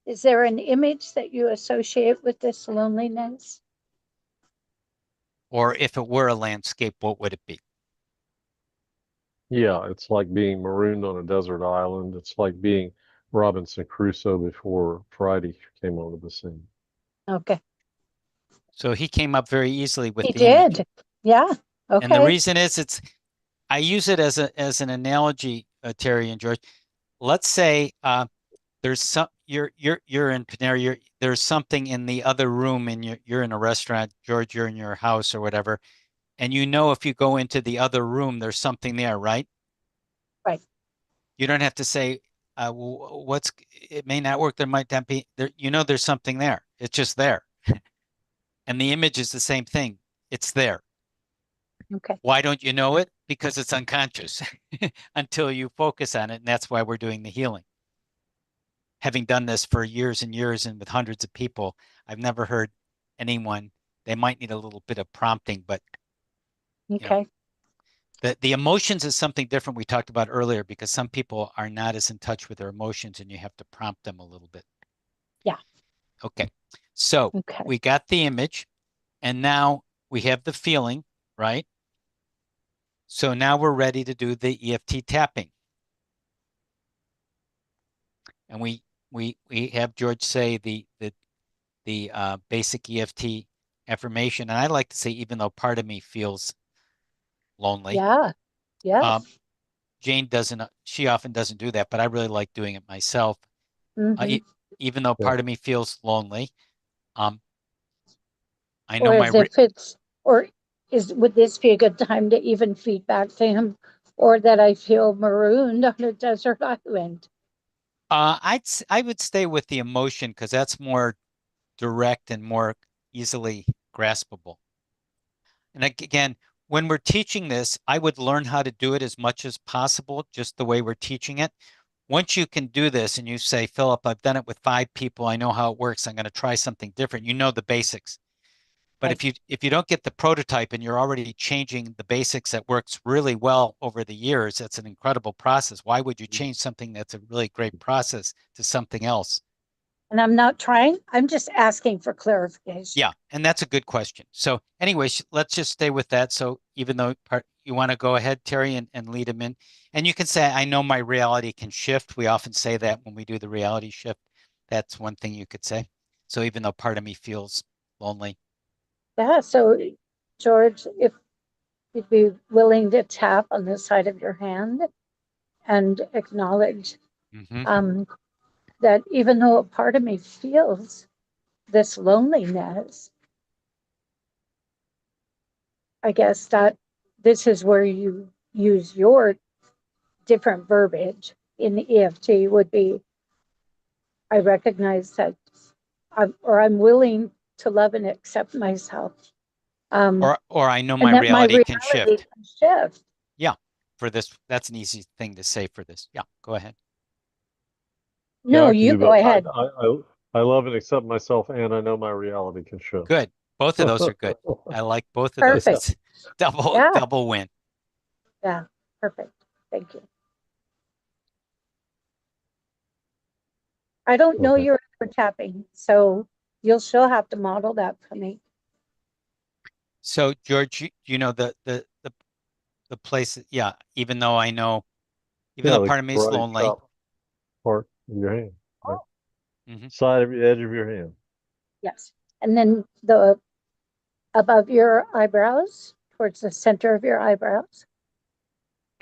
Is there an image that you associate with this loneliness? Or if it were a landscape, what would it be? Yeah, it's like being marooned on a desert island. It's like being Robinson Crusoe before Friday came onto the scene. Okay. So he came up very easily with He the image. did. Yeah. And the Okay. reason is I use it as an analogy, Terry and George. Let's say there's some you're in Panera, there's something in the other room and you're in a restaurant, George, you're in your house or whatever, and if you go into the other room, there's something there, right? Right. You don't have to say, it may not work, there might not be there, there's something there. It's just there. And the image is the same thing. It's there. Okay. Why don't you know it? Because it's unconscious until you focus on it. And that's why we're doing the healing. Having done this for years and years and with hundreds of people, I've never heard anyone, they might need a little bit of prompting, but Okay. the emotions is something different we talked about earlier because some people are not as in touch with their emotions and you have to prompt them a little bit. Yeah. Okay. So Okay. we got the image and now we have the feeling, right? So now we're ready to do the EFT tapping. And we have George say the basic EFT affirmation. And I like to say, even though part of me feels lonely. Yeah. Yes. Jane doesn't, she often doesn't do that, but I really like doing it myself. Mhm. Even though part of me feels lonely. I know Or my, as if it's, or would this be a good time to even feed back to him, or that I feel marooned on a desert island? I would stay with the emotion because that's more direct and more easily graspable. And again, when we're teaching this, I would learn how to do it as much as possible, just the way we're teaching it. Once you can do this and you say, Philip, I've done it with 5 people. I know how it works. I'm going to try something different. You know the basics. But Right. if you don't get the prototype and you're already changing the basics that works really well over the years, that's an incredible process. Why would you change something that's a really great process to something else? And I'm not trying, I'm just asking for clarification. Yeah, and that's a good question. So anyways, let's just stay with that. So even though you want to go ahead, Terry, and lead them in, and you can say, I know my reality can shift. We often say that when we do the reality shift. That's one thing you could say. So even though part of me feels lonely. Yeah. So, George, if you'd be willing to tap on the side of your hand and acknowledge Mm-hmm. that even though a part of me feels this loneliness, I guess that this is where you use your different verbiage in the EFT would be, I recognize that I'm willing to love and accept myself. Or I know my And that my reality can reality shift. can shift. Yeah, for this, that's an easy thing to say for this. Yeah, go ahead. Yeah, No, I can you do go both. ahead. I love and accept myself, and I know my reality can shift. Good. Both of those are good. I like both of those. Perfect. It's double Yeah. double win. Yeah. Perfect. Thank you. I don't know Okay. your tapping, so you'll still have to model that for me. So George, you know the place, yeah, even though I know, even Yeah, though the part of me is karate lonely. chop part of your hand, right? Mhm. Side of the edge of your hand. Yes. And then the above your eyebrows, towards the center of your eyebrows.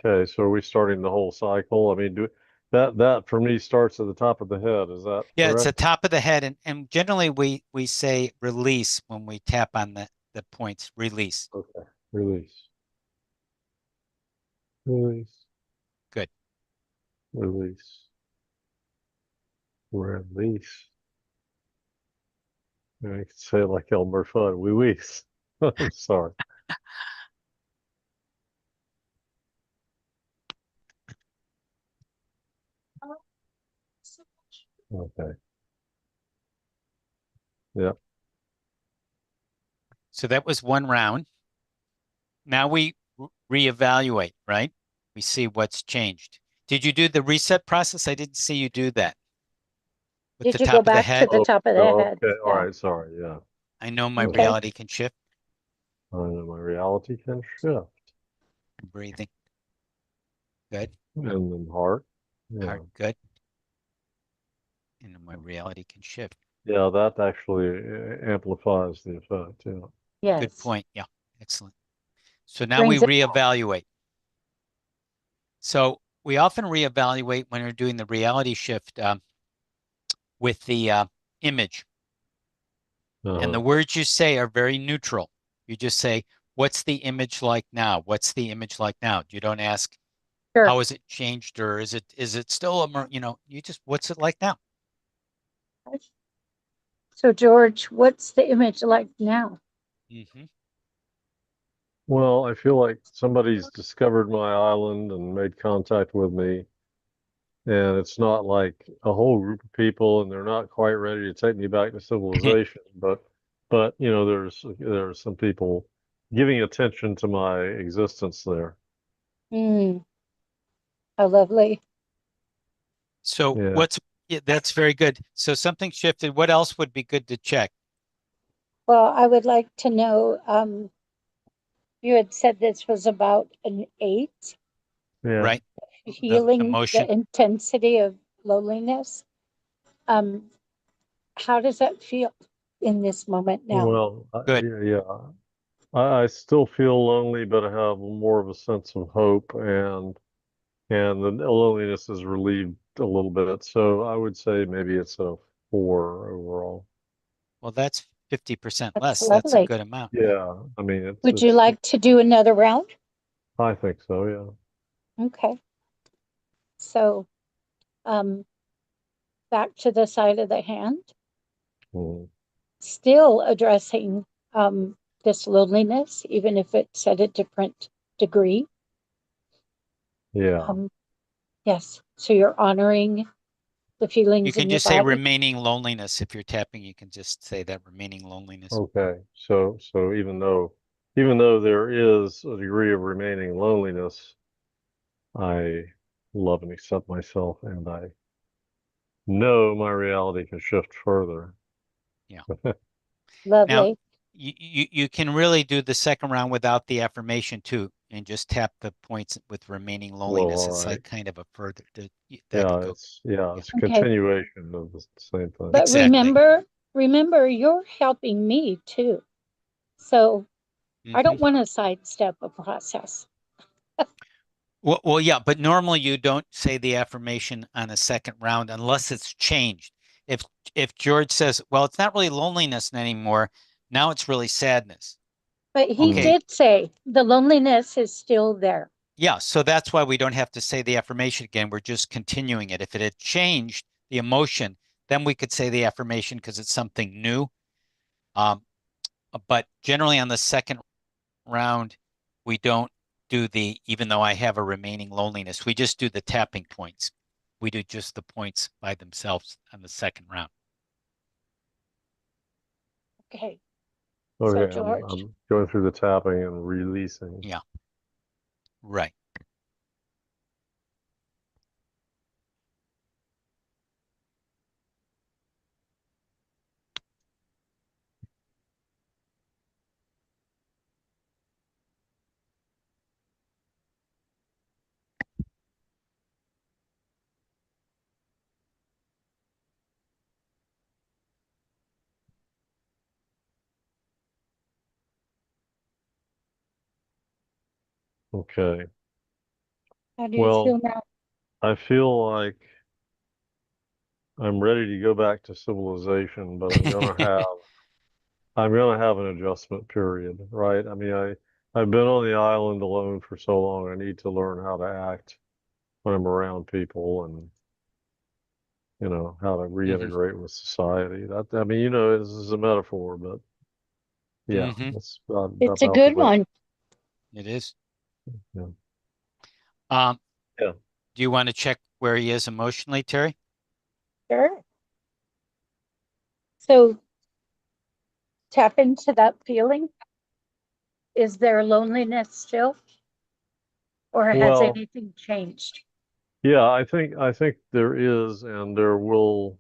Okay, so are we starting the whole cycle? I mean, that for me starts at the top of the head. Is that Yeah, it's the correct? top of the head, and generally we say release when we tap on the points. Release. Okay. Release. Release. Good. Release. Release. I can say it like Elmer Fudd. Release. I'm sorry. Okay. Yeah. So that was one round. Now we reevaluate, right? We see what's changed. Did you do the reset process? I didn't see you do that with the Did you go top of the back to head. the Oh, top of the head? okay. All Yeah. right. Sorry. Yeah. I know my Okay. reality can shift. I know my reality can shift. Breathing. Good. And then heart. Yeah. Heart. Good. And my reality can shift. Yeah, that actually amplifies the effect. Yeah. Good Yes. point. Yeah. Excellent. So now we Brings it. reevaluate. So we often reevaluate when we're doing the reality shift with the image. And the Uh-huh. words you say are very neutral. You just say, what's the image like now? What's the image like now? You don't ask, Sure. how has it changed, or is it still you just, what's it like now? So George, what's the image like now? Mm-hmm. Well, I feel like somebody's discovered my island and made contact with me. And it's not like a whole group of people and they're not quite ready to take me back to civilization. But you know, there's some people giving attention to my existence there. Hmm. How lovely. So Yeah. yeah, that's very good. So something shifted. What else would be good to check? Well, I would like to know, you had said this was about an 8, Yeah. Right? The healing emotion. the intensity of loneliness. Um, how does that feel in this moment now? Well, Good. yeah. I still feel lonely, but I have more of a sense of hope and the loneliness is relieved a little bit. So I would say maybe it's a 4 overall. Well, that's 50% That's less. That's a lovely. good amount. Yeah, I mean Would you like to do another round? I think so, yeah. Okay. So, um, back to the side of the hand, Mm, still addressing this loneliness, even if it's at a different degree. yeah. Yes. So you're honoring the You feelings can in your just say body. remaining loneliness. If you're tapping, you can just say that remaining loneliness. Okay. So even though there is a degree of remaining loneliness, I love and accept myself and I know my reality can shift further. Yeah. Now, Lovely. you can really do the second round without the affirmation too, and just tap the points with remaining Well, loneliness. all It's right. like kind of a further that could Yeah, go. it's a Okay. continuation of the same thing. But Exactly. remember, you're helping me too. So I don't Hmm. want to sidestep a process. Well, yeah, but normally you don't say the affirmation on a second round unless it's changed. If if George says, "Well, it's not really loneliness anymore. Now it's really sadness." But he Mm, Okay. did say the loneliness is still there. Yeah, so that's why we don't have to say the affirmation again. We're just continuing it. If it had changed the emotion, then we could say the affirmation because it's something new. Um, but generally on the second round, we don't do even though I have a remaining loneliness, we just do the tapping points. We do just the points by themselves on the second round. Okay. So okay, George, I'm going through the tapping and releasing. Yeah, right. Okay. How do you Well, feel now? I feel like I'm ready to go back to civilization, but I'm gonna have an adjustment period, right? I mean, I've been on the island alone for so long. I need to learn how to act when I'm around people and, how to Hmm. reintegrate with society. I mean, this is a metaphor, but yeah, Hmm. that's It's a about the good way. one. It is. Yeah. Um, Yeah. do you want to check where he is emotionally, Terry? Sure. So tap into that feeling. Is there loneliness still, or has Well, anything changed? yeah, I think there is and there will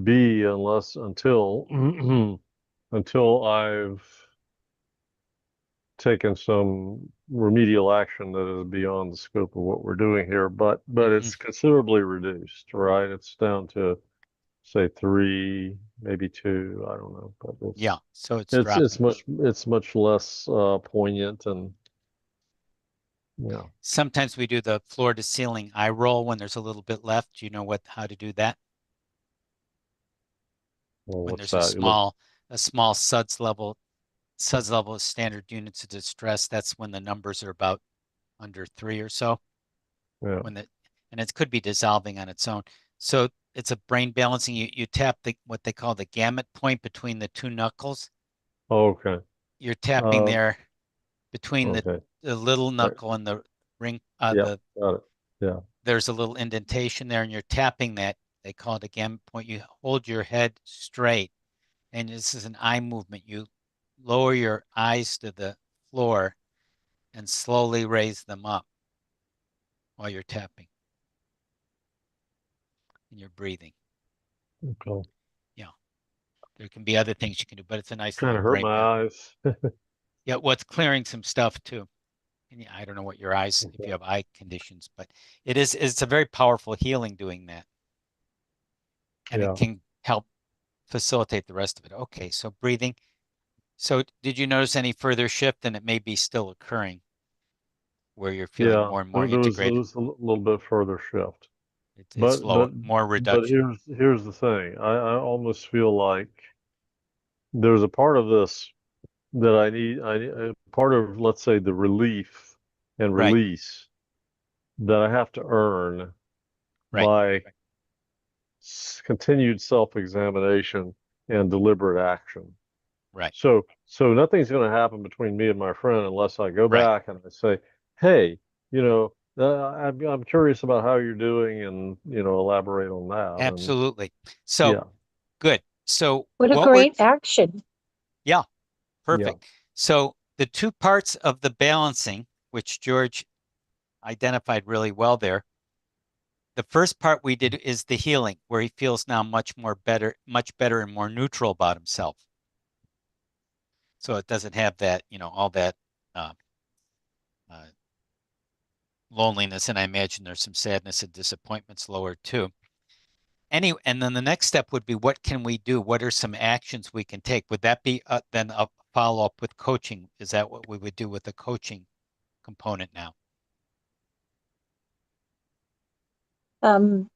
be until until I've taken some remedial action that is beyond the scope of what we're doing here, but Hmm. it's considerably reduced, right? It's down to say three, maybe two, I don't know, but Yeah, so it's it's dropping. much less poignant and yeah. Sometimes we do the floor to ceiling eye roll when there's a little bit left. Do you know how to do that? Well, When what's there's that? You look, a small suds level of standard units of distress, that's when the numbers are about under 3 or so. yeah. When the and it could be dissolving on its own. So it's a brain balancing. You tap what they call the gamut point between the two knuckles. Oh, okay. You're tapping Uh, there between okay. the little Right. knuckle and the ring. Yeah, got it. Yeah. There's a little indentation there, and you're tapping that. They call it a gamut point. You hold your head straight, and this is an eye movement. You lower your eyes to the floor and slowly raise them up while you're tapping and you're breathing. Okay. Yeah, there can be other things you can do, but it's a nice Kind little of hurt brain balance. my eyes. Yeah, what's clearing some stuff too. And yeah, I don't know what your eyes, if you Okay. have eye conditions, but it's a very powerful healing doing that. And it Yeah. can help facilitate the rest of it. Okay, so breathing. So did you notice any further shift? And it may be still occurring where you're feeling Yeah. more and more There integrated. was a little bit further shift. It's slow, more But reduction. here's the thing. I almost feel like there's a part of this that part of, let's say, the relief and Right, release that I have to earn right, by continued self-examination and deliberate action. right, So nothing's going to happen between me and my friend unless I go right. back and I say, "Hey, I'm curious about how you're doing," and elaborate on that. And Absolutely. So yeah, good. So What a what we're, great action. yeah, yeah, perfect. So the two parts of the balancing, which George identified really well there. The first part we did is the healing, where he feels now much better and more neutral about himself. So it doesn't have that, all that uh, uh, loneliness, and I imagine there's some sadness and disappointments lower too. And then the next step would be, what can we do? What are some actions we can take? Would that be then a follow up with coaching? Is that what we would do with the coaching component now? Um,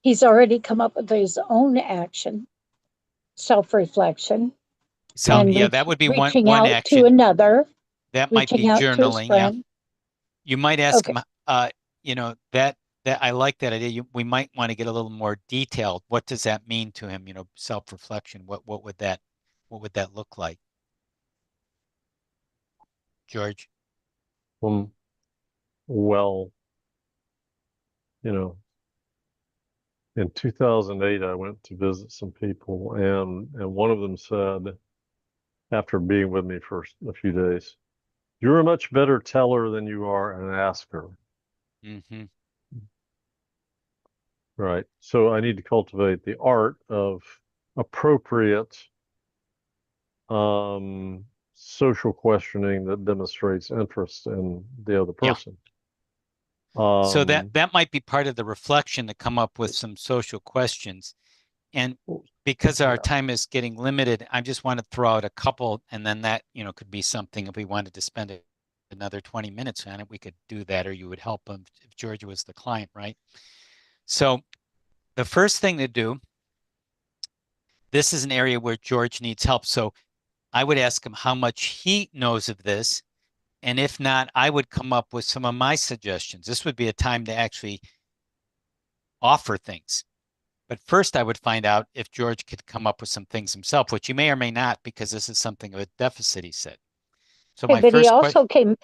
he's already come up with his own action, self-reflection, So and yeah, that would be reaching one out to action. another, That might be reaching out to his journaling. Yeah. friend. You might ask Okay. them, that I like that idea. We might want to get a little more detailed. What does that mean to him? Self-reflection. What would that look like, George? um, well, you know, in 2008, I went to visit some people, and one of them said, after being with me for a few days, "You're a much better teller than you are an asker." Hmm. Right. So I need to cultivate the art of appropriate um, social questioning that demonstrates interest in the other Yeah. person. So that Um, that might be part of the reflection to come up with some social questions. And because our yeah. time is getting limited, I just want to throw out a couple, and then that, could be something if we wanted to spend another 20 minutes on it, we could do that, or you would help them if Georgia was the client, right? So the first thing to do, this is an area where George needs help. So I would ask him how much he knows of this. And if not, I would come up with some of my suggestions. This would be a time to actually offer things. But first, I would find out if George could come up with some things himself, which he may or may not, because this is something of a deficit, he said. So Okay, my but he first question, also came,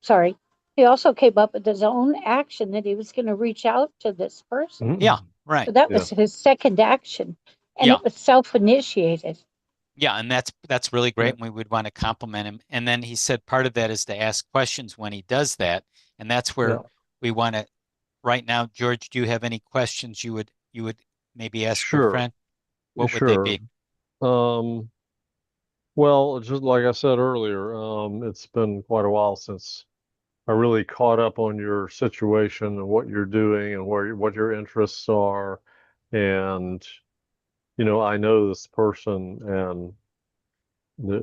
sorry, he also came up with his own action that he was going to reach out to this person. yeah, right. So that Yeah. was his second action, and Yeah. it was self-initiated. Yeah, and that's really great, Yeah. and we would want to compliment him. And then he said part of that is to ask questions when he does that, and that's where Yeah. we want to. Right now, George, do you have any questions you would maybe ask your Sure. friend? What would Sure. they be? Well, just like I said earlier, it's been quite a while since I really caught up on your situation and what you're doing and what your interests are. And, I know this person and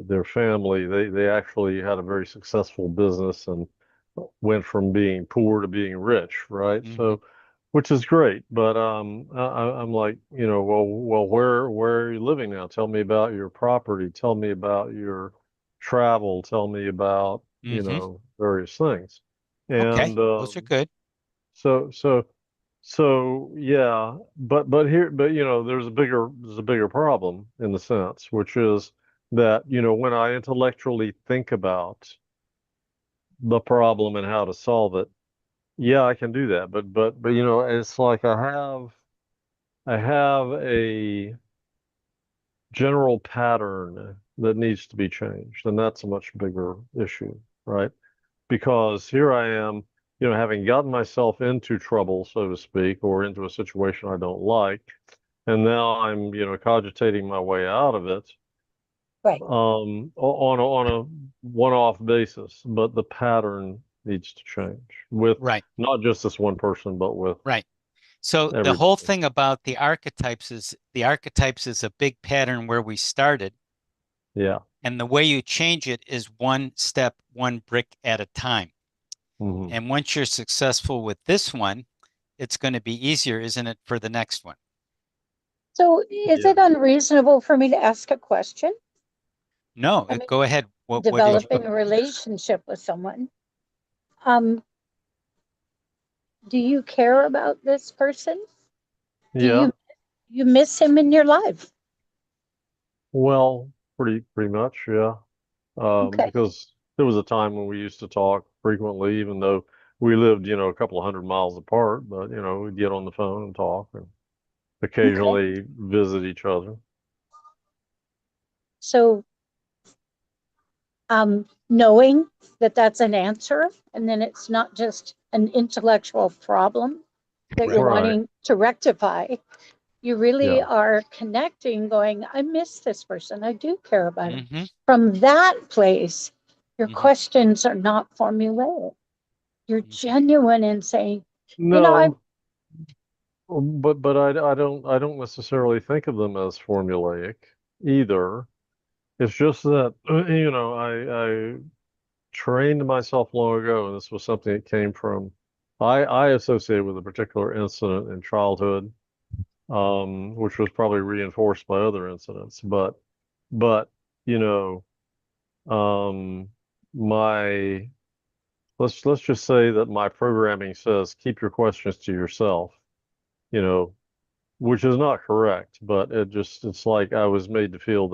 their family, they actually had a very successful business and went from being poor to being rich, right? Mhm. So, which is great. But I'm like, well, where are you living now? Tell me about your property. Tell me about your travel. Tell me about, various things. Okay, And those are good. so so yeah, but there's a bigger problem in the sense, which is that, when I intellectually think about the problem and how to solve it, yeah, I can do that. But it's like I have a general pattern that needs to be changed, and that's a much bigger issue, right? Because here I am, having gotten myself into trouble, so to speak, or into a situation I don't like, and now I'm, cogitating my way out of it, Right. on a one-off basis. But the pattern needs to change with Right, not just this one person, but with right. So the everybody. whole thing about the archetypes is a big pattern where we started, Yeah. and the way you change it is one step, one brick at a time. Hmm. And once you're successful with this one, it's going to be easier, isn't it, for the next one? So is Yeah. it unreasonable for me to ask a question? No, I mean, go ahead. What did you? developing a relationship with someone. Um, do you care about this person? Do Yeah. you miss him in your life? Well, pretty much, yeah. Okay. Because there was a time when we used to talk frequently, even though we lived, a couple of 100 miles apart. But we'd get on the phone and talk and Okay. occasionally visit each other. So, knowing that that's an answer, and then it's not just an intellectual problem that you're Right. wanting to rectify, you really Yeah. are connecting, going, I miss this person. I do care about him. Hmm. From that place, your Hmm. questions are not formulaic. You're Hmm. genuine in saying, I No, but I don't necessarily think of them as formulaic either. It's just that I trained myself long ago, and this was something that came from I associated with a particular incident in childhood, which was probably reinforced by other incidents. But you know, um, my let's just say that my programming says keep your questions to yourself, you know, which is not correct, but it's like I was made to feel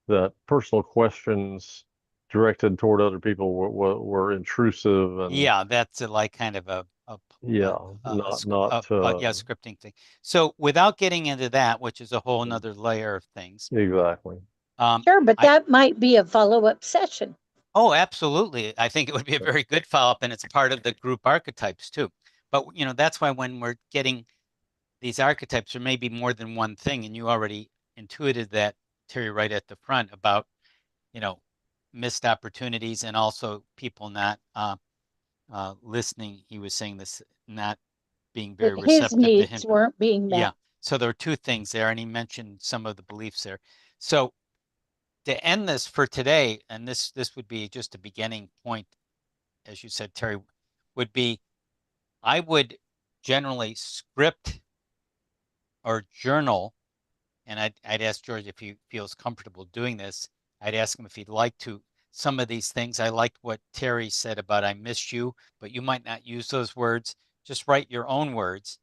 that personal questions directed toward other people were intrusive and Yeah, that's like kind of yeah, not yeah, scripting thing. So without getting into that, which is a whole nother layer of things, exactly. sure, but I that might be a follow-up session. oh, absolutely. I think it would be a very good follow-up, and it's part of the group archetypes too. But that's why when we're getting these archetypes, there may be more than one thing, and you already intuited that, Terry, right at the front about you know missed opportunities and also people not listening. He was saying this, not being very That his receptive to him. needs weren't being met. Yeah. So there are two things there, and he mentioned some of the beliefs there. So to end this for today, and this would be just a beginning point as you said, Terry, would be I would generally script or journal, and I'd ask George if he feels comfortable doing this. I'd ask him if he'd like to. Some of these things, I liked what Terry said about I missed you, but you might not use those words. Just write your own words.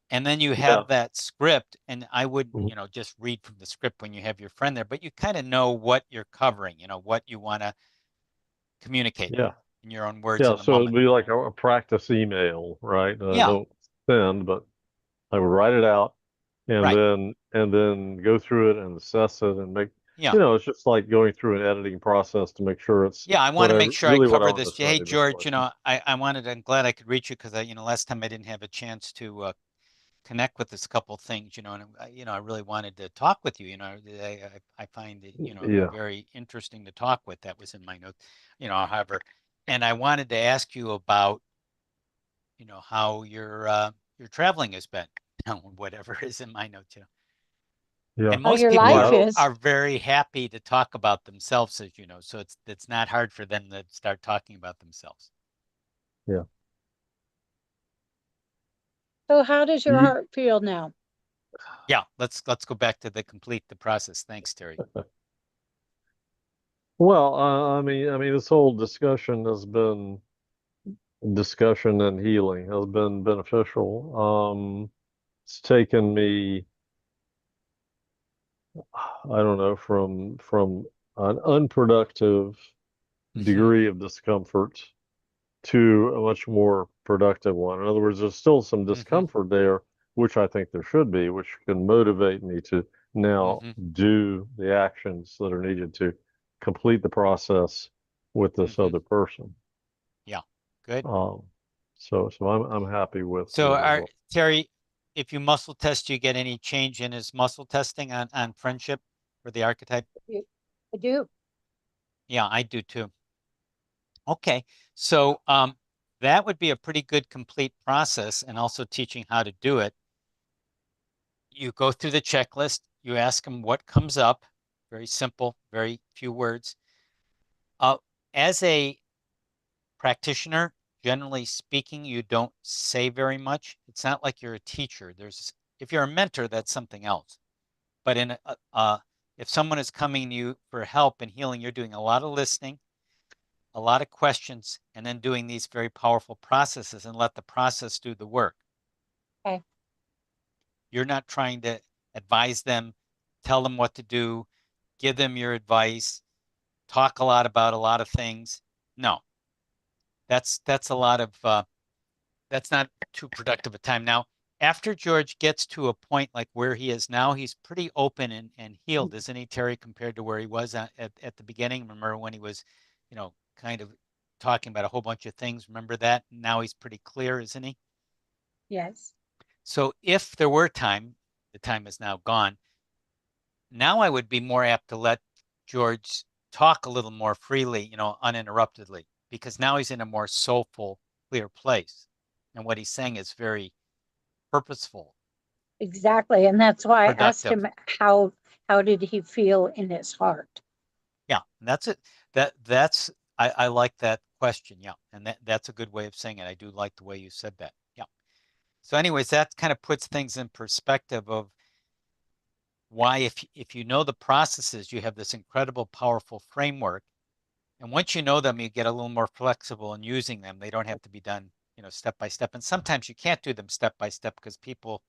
And then you Yeah. have that script, and I would, Mhm. just read from the script when you have your friend there, but you kind of know what you're covering, what you want to communicate Yeah. in your own words Yeah. in the So it'd moment. be like a practice email, right? And I Yeah, don't send, but I would write it out and right. then go through it and assess it and make, Yeah. it's just like going through an editing process to make sure it's Yeah, I want to make sure I what I cover want to this. Hey, say, George, basically. I'm glad I could reach you because last time I didn't have a chance to connect with this couple things, and I really wanted to talk with you. I find it, Yeah. very interesting to talk with. That was in my notes, however, and I wanted to ask you about, how your traveling has been, whatever is in my notes, Yeah. And How most your people life Yeah. is. are very happy to talk about themselves, as you know, so it's not hard for them to start talking about themselves. Yeah. So how does your Ye- heart feel now? Yeah, let's go back to complete the process. Thanks, Terry. Well, I mean, this whole discussion has been discussion and healing has been beneficial. It's taken me, I don't know, from an unproductive degree of discomfort to a much more productive one. In other words, there's still some Mm-hmm. discomfort there, which I think there should be, which can motivate me to now Mm-hmm. do the actions that are needed to complete the process with this Mm-hmm. other person. Yeah, good. Um, so I'm happy with the So, result. Terry, if you muscle test, do you get any change in his muscle testing on friendship for the archetype? I do. Yeah, I do too. Okay, so that would be a pretty good complete process, and also teaching how to do it. You go through the checklist, you ask them what comes up, very simple, very few words. Uh, as a practitioner, generally speaking, you don't say very much. It's not like you're a teacher. If you're a mentor, that's something else. But if someone is coming to you for help and healing, you're doing a lot of listening, a lot of questions, and then doing these very powerful processes and let the process do the work. Okay. You're not trying to advise them, tell them what to do, give them your advice, talk a lot about a lot of things. No, that's a lot of that's not too productive a time. Now, after George gets to a point like where he is now, he's pretty open and healed, isn't he, Terry, compared to where he was at the beginning? Remember when he was, kind of talking about a whole bunch of things? Remember that? Now he's pretty clear, isn't he? Yes. So if there were time, the time is now gone. Now I would be more apt to let George talk a little more freely, uninterruptedly, because now he's in a more soulful, clear place. And what he's saying is very purposeful, Exactly. And that's why I asked productive. him how did he feel in his heart? Yeah, and that's it. I like that question. Yeah, and that's a good way of saying it. I do like the way you said that. Yeah. So, anyways, that kind of puts things in perspective of why, if you know the processes, you have this incredible, powerful framework. And once you know them, you get a little more flexible in using them. They don't have to be done, step by step. And sometimes you can't do them step by step because people,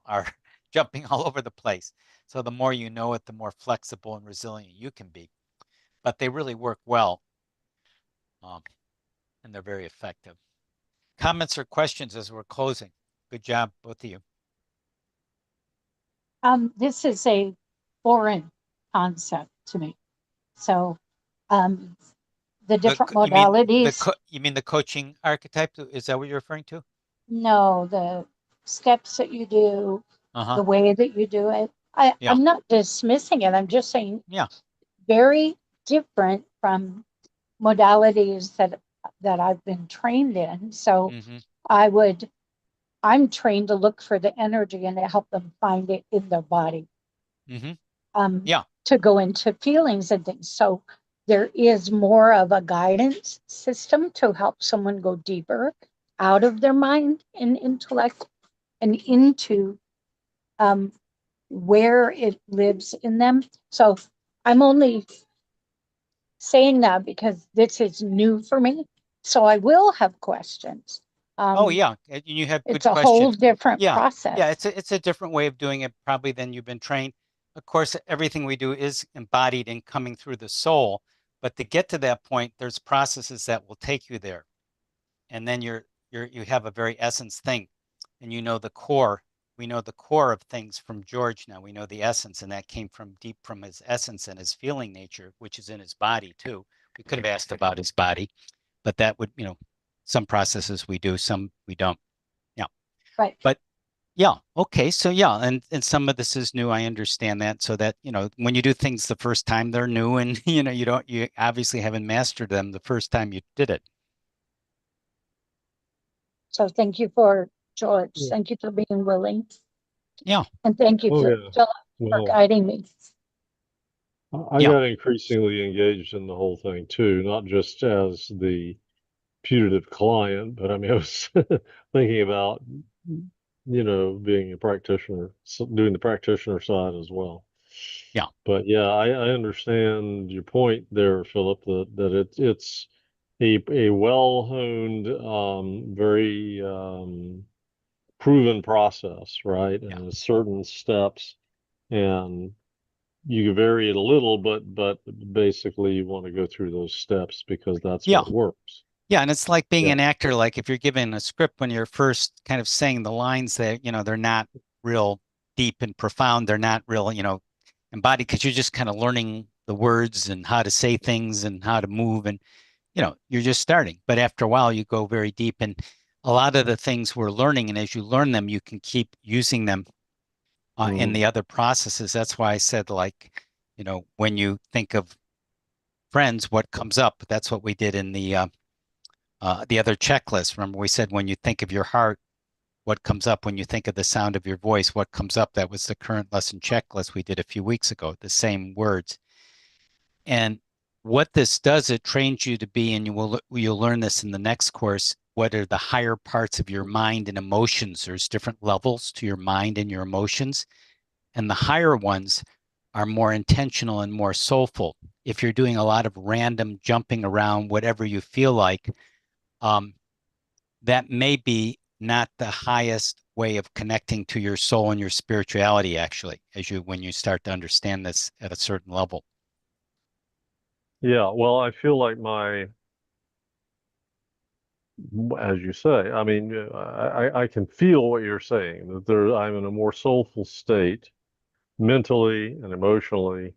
are jumping all over the place. So the more you know it, the more flexible and resilient you can be. But they really work well, um, and they're very effective. Comments or questions as we're closing? Good job, both of you. This is a foreign concept to me. So um the different You mean modalities, the coaching archetype? Is that what you're referring to? no, the steps that you do, Uh-huh. the way that you do it. Yeah. I'm not dismissing it. I'm just saying Yeah. very different from modalities that I've been trained in. So Mm-hmm. I would I'm trained to look for the energy and to help them find it in their body. Mm-hmm. Um Yeah. to go into feelings and things. So there is more of a guidance system to help someone go deeper out of their mind and intellect and into where it lives in them. So I'm only saying that because this is new for me. So I will have questions. Oh yeah, and you have good It's a whole questions. different Yeah, process. it's a different way of doing it probably than you've been trained. Of course, everything we do is embodied and coming through the soul, but to get to that point, there's processes that will take you there, and then you have a very essence thing, and you know the core. We know the core of things from George now. We know the essence, and that came from deep from his essence and his feeling nature, which is in his body too. We could have asked about his body, but that would, some processes we do, some we don't. Yeah. Right. But yeah, okay. So yeah, and some of this is new. I understand that. So that, when you do things the first time, they're new and you obviously haven't mastered them the first time you did it. So thank you for George. Yeah. Thank you for being willing. Yeah. And thank you Oh, for yeah. Philip for Well, guiding me. I Yeah. got increasingly engaged in the whole thing too, not just as the putative client, but I mean, I was thinking about, being a practitioner, doing the practitioner side as well. Yeah. But yeah, I understand your point there, Philip, that it's a well-honed, very proven process, right? Yeah. And certain steps, and you can vary it a little, but basically you want to go through those steps because that's Yeah. what works. Yeah, and it's like being Yeah. an actor, like if you're given a script when you're first kind of saying the lines that, they're not real deep and profound, they're not real, embodied because you're just kind of learning the words and how to say things and how to move and you're just starting. But after a while you go very deep and a lot of the things we're learning and as you learn them, you can keep using them in the other processes. That's why I said like, when you think of friends, what comes up? That's what we did in the other checklist. Remember, we said when you think of your heart, what comes up? When you think of the sound of your voice, what comes up? That was the current lesson checklist we did a few weeks ago, the same words. And what this does, it trains you to be, and you'll learn this in the next course, what are the higher parts of your mind and emotions. There's different levels to your mind and your emotions. And the higher ones are more intentional and more soulful. If you're doing a lot of random jumping around, whatever you feel like, that may be not the highest way of connecting to your soul and your spirituality, actually, when you start to understand this at a certain level. Yeah, well, I feel like as you say, I mean, I can feel what you're saying, that I'm in a more soulful state mentally and emotionally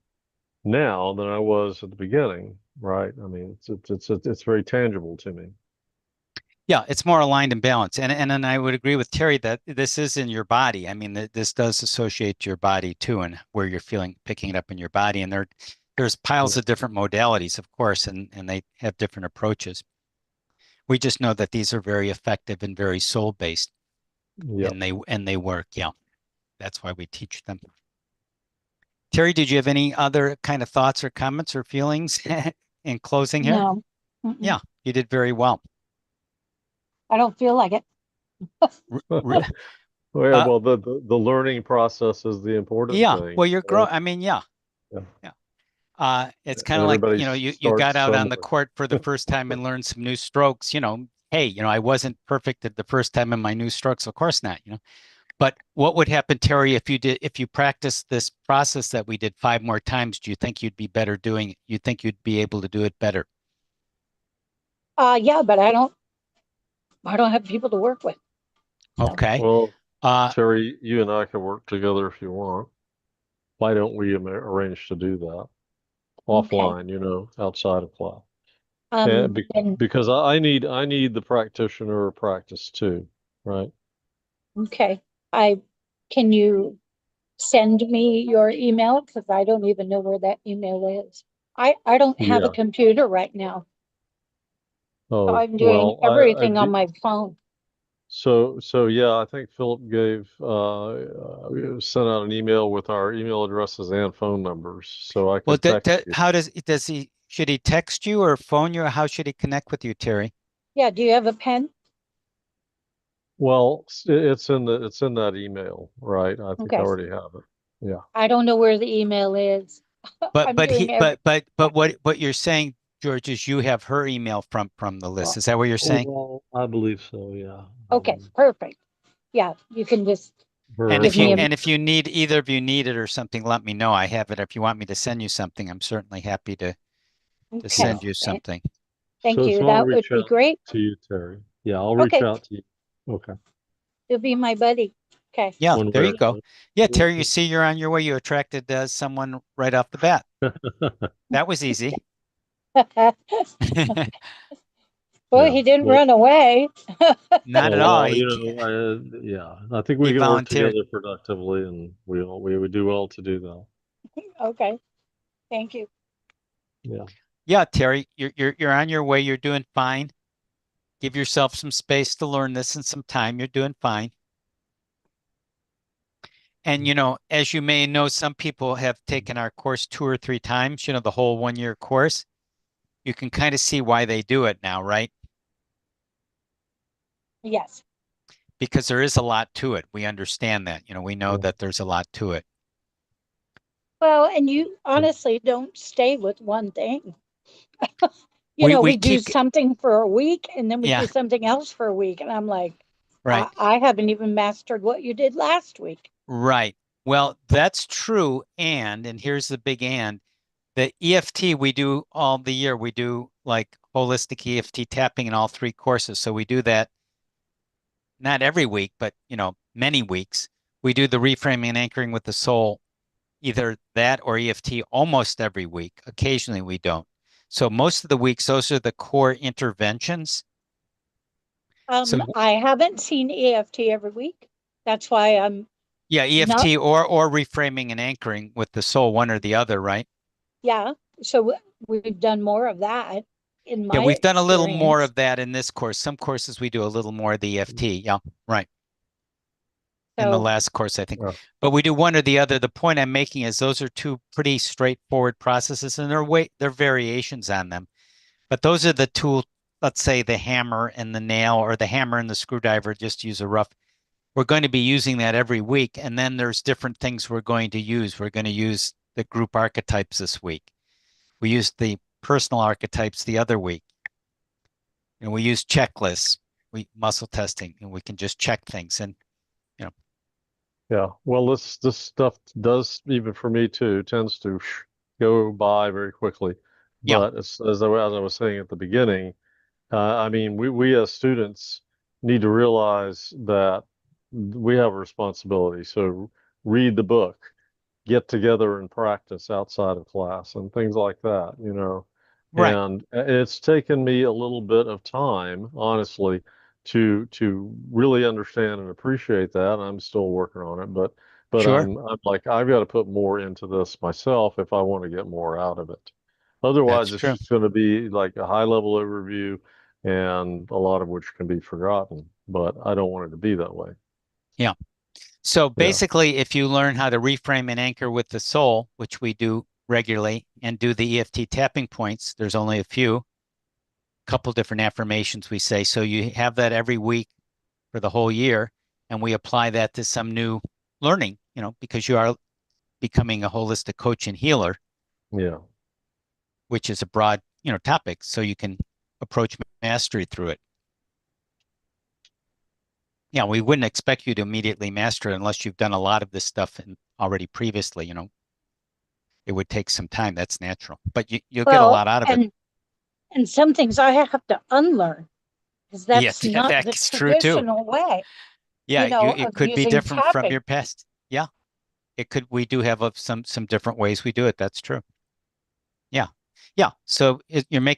now than I was at the beginning, right? I mean, it's very tangible to me. Yeah, it's more aligned and balanced. And then I would agree with Terry that this is in your body. I mean, this does associate to your body too, and where you're feeling picking it up in your body. And there's piles Yeah. of different modalities, of course, and they have different approaches. We just know that these are very effective and very soul based, Yeah. and they work. Yeah, that's why we teach them. Terry, did you have any other kind of thoughts or comments or feelings in closing here? No. Yeah, you did very well. I don't feel like it. Well, Uh, well, the learning process is the important yeah, thing, well, you're right? growing. I mean, yeah, Yeah. yeah. It's And kind of like, everybody you got starts out on the somewhere. court for the first time and learned some new strokes. Hey, I wasn't perfect at the first time in my new strokes. Of course not. But what would happen, Terry, if you practiced this process that we did 5 more times? Do you think you'd be better doing it? You think you'd be able to do it better? Yeah, but I don't have people to work with. So Okay. Well, Uh, Terry, you and I can work together if you want. Why don't we arrange to do that okay. offline, outside of class? And Then because I need the practitioner practice too, right? okay. I can you send me your email because I don't even know where that email is. I don't have a Yeah. computer right now, so Oh, I'm doing well, everything on my phone. So yeah, I think Philip gave sent out an email with our email addresses and phone numbers, so I Well, could text you. how does he, should he text you or phone you, or how should he connect with you, Terry? Yeah, do you have a pen? Well, it's in that email, right? I think I Okay. already have it. Yeah. I don't know where the email is. I'm doing every, But what you're saying, George, is you have her email from the list. Is that what you're saying? Well, I believe so, yeah. okay, perfect. Yeah, you can just And give if you me a, and if you need either of you need it or something, let me know. I have it. If you want me to send you something, I'm certainly happy to okay. send you something. Thank you. So I'll That would reach be out great. to you, Terry. Yeah, I'll reach Okay, out to you. Okay. you'll be my buddy. Okay. Yeah, One there way you or go. Yeah, Terry, you another. see you're on your way. You attracted someone right off the bat. That was easy. Boy, Yeah. he didn't Well, run away. Not oh, at all. well, you know, yeah, I think we He can work volunteered. together productively, and we would do well to do that. Okay, thank you. Yeah. Yeah, Terry, you're on your way. You're doing fine. Give yourself some space to learn this and some time. You're doing fine. And as you may know, some people have taken our course 2 or 3 times, the whole 1 year course. You can kind of see why they do it now, right? Yes. Because there is a lot to it. We understand that. We know Yeah. that there's a lot to it. Well, and you honestly don't stay with one thing. We We do keep, something for a week and then we yeah, do something else for a week. And I'm like, right, I haven't even mastered what you did last week. right. Well, that's true. And here's the big and. The EFT we do all the year. We do like holistic EFT tapping in all 3 courses. So we do that not every week, but many weeks. We do the reframing and anchoring with the soul, either that or EFT almost every week. Occasionally we don't. So most of the weeks, those are the core interventions. So I haven't seen EFT every week. That's why I'm yeah, not, EFT or reframing and anchoring with the soul, one or the other, right? yeah. So we've done more of that in Yeah, my we've done a little more experience. of that in this course. Some courses we do a little more of the EFT. Yeah, right. In the So, last course, I think. Yeah. But we do one or the other. The point I'm making is those are two pretty straightforward processes, and they're variations on them. But those are the two, let's say the hammer and the nail, or the hammer and the screwdriver, just to use a rough. We're going to be using that every week. And then there's different things we're going to use. We're going to use the group archetypes this week. We used the personal archetypes the other week. And we use checklists, muscle testing, and we can just check things. And Yeah. Well, this stuff does, even for me too, tends to go by very quickly. yeah, But as I was saying at the beginning, I mean, we as students need to realize that we have a responsibility. So read the book, get together and practice outside of class and things like that, you know. right, And it's taken me a little bit of time, honestly, to really understand and appreciate that. I'm still working on it, but sure, I'm like, I've got to put more into this myself if I want to get more out of it. Otherwise, that's it's true. just going to be like a high level overview and a lot of which can be forgotten. But I don't want it to be that way. Yeah. So Yeah. basically, if you learn how to reframe and anchor with the soul, which we do regularly, and do the EFT tapping points, there's only a couple different affirmations we say. So you have that every week for the whole year, and we apply that to some new learning, because you are becoming a holistic coach and healer, Yeah. which is a broad, topic. So you can approach mastery through it. Yeah, we wouldn't expect you to immediately master it unless you've done a lot of this stuff already previously, It would take some time. That's natural, but you'll get a well, lot out of it. and some things I have to unlearn because Yeah, that's not the that's true too. traditional way, Yeah, it of could be using different from tapping. your past. Yeah, it could. We do have some different ways we do it. That's true. Yeah, yeah. So you're making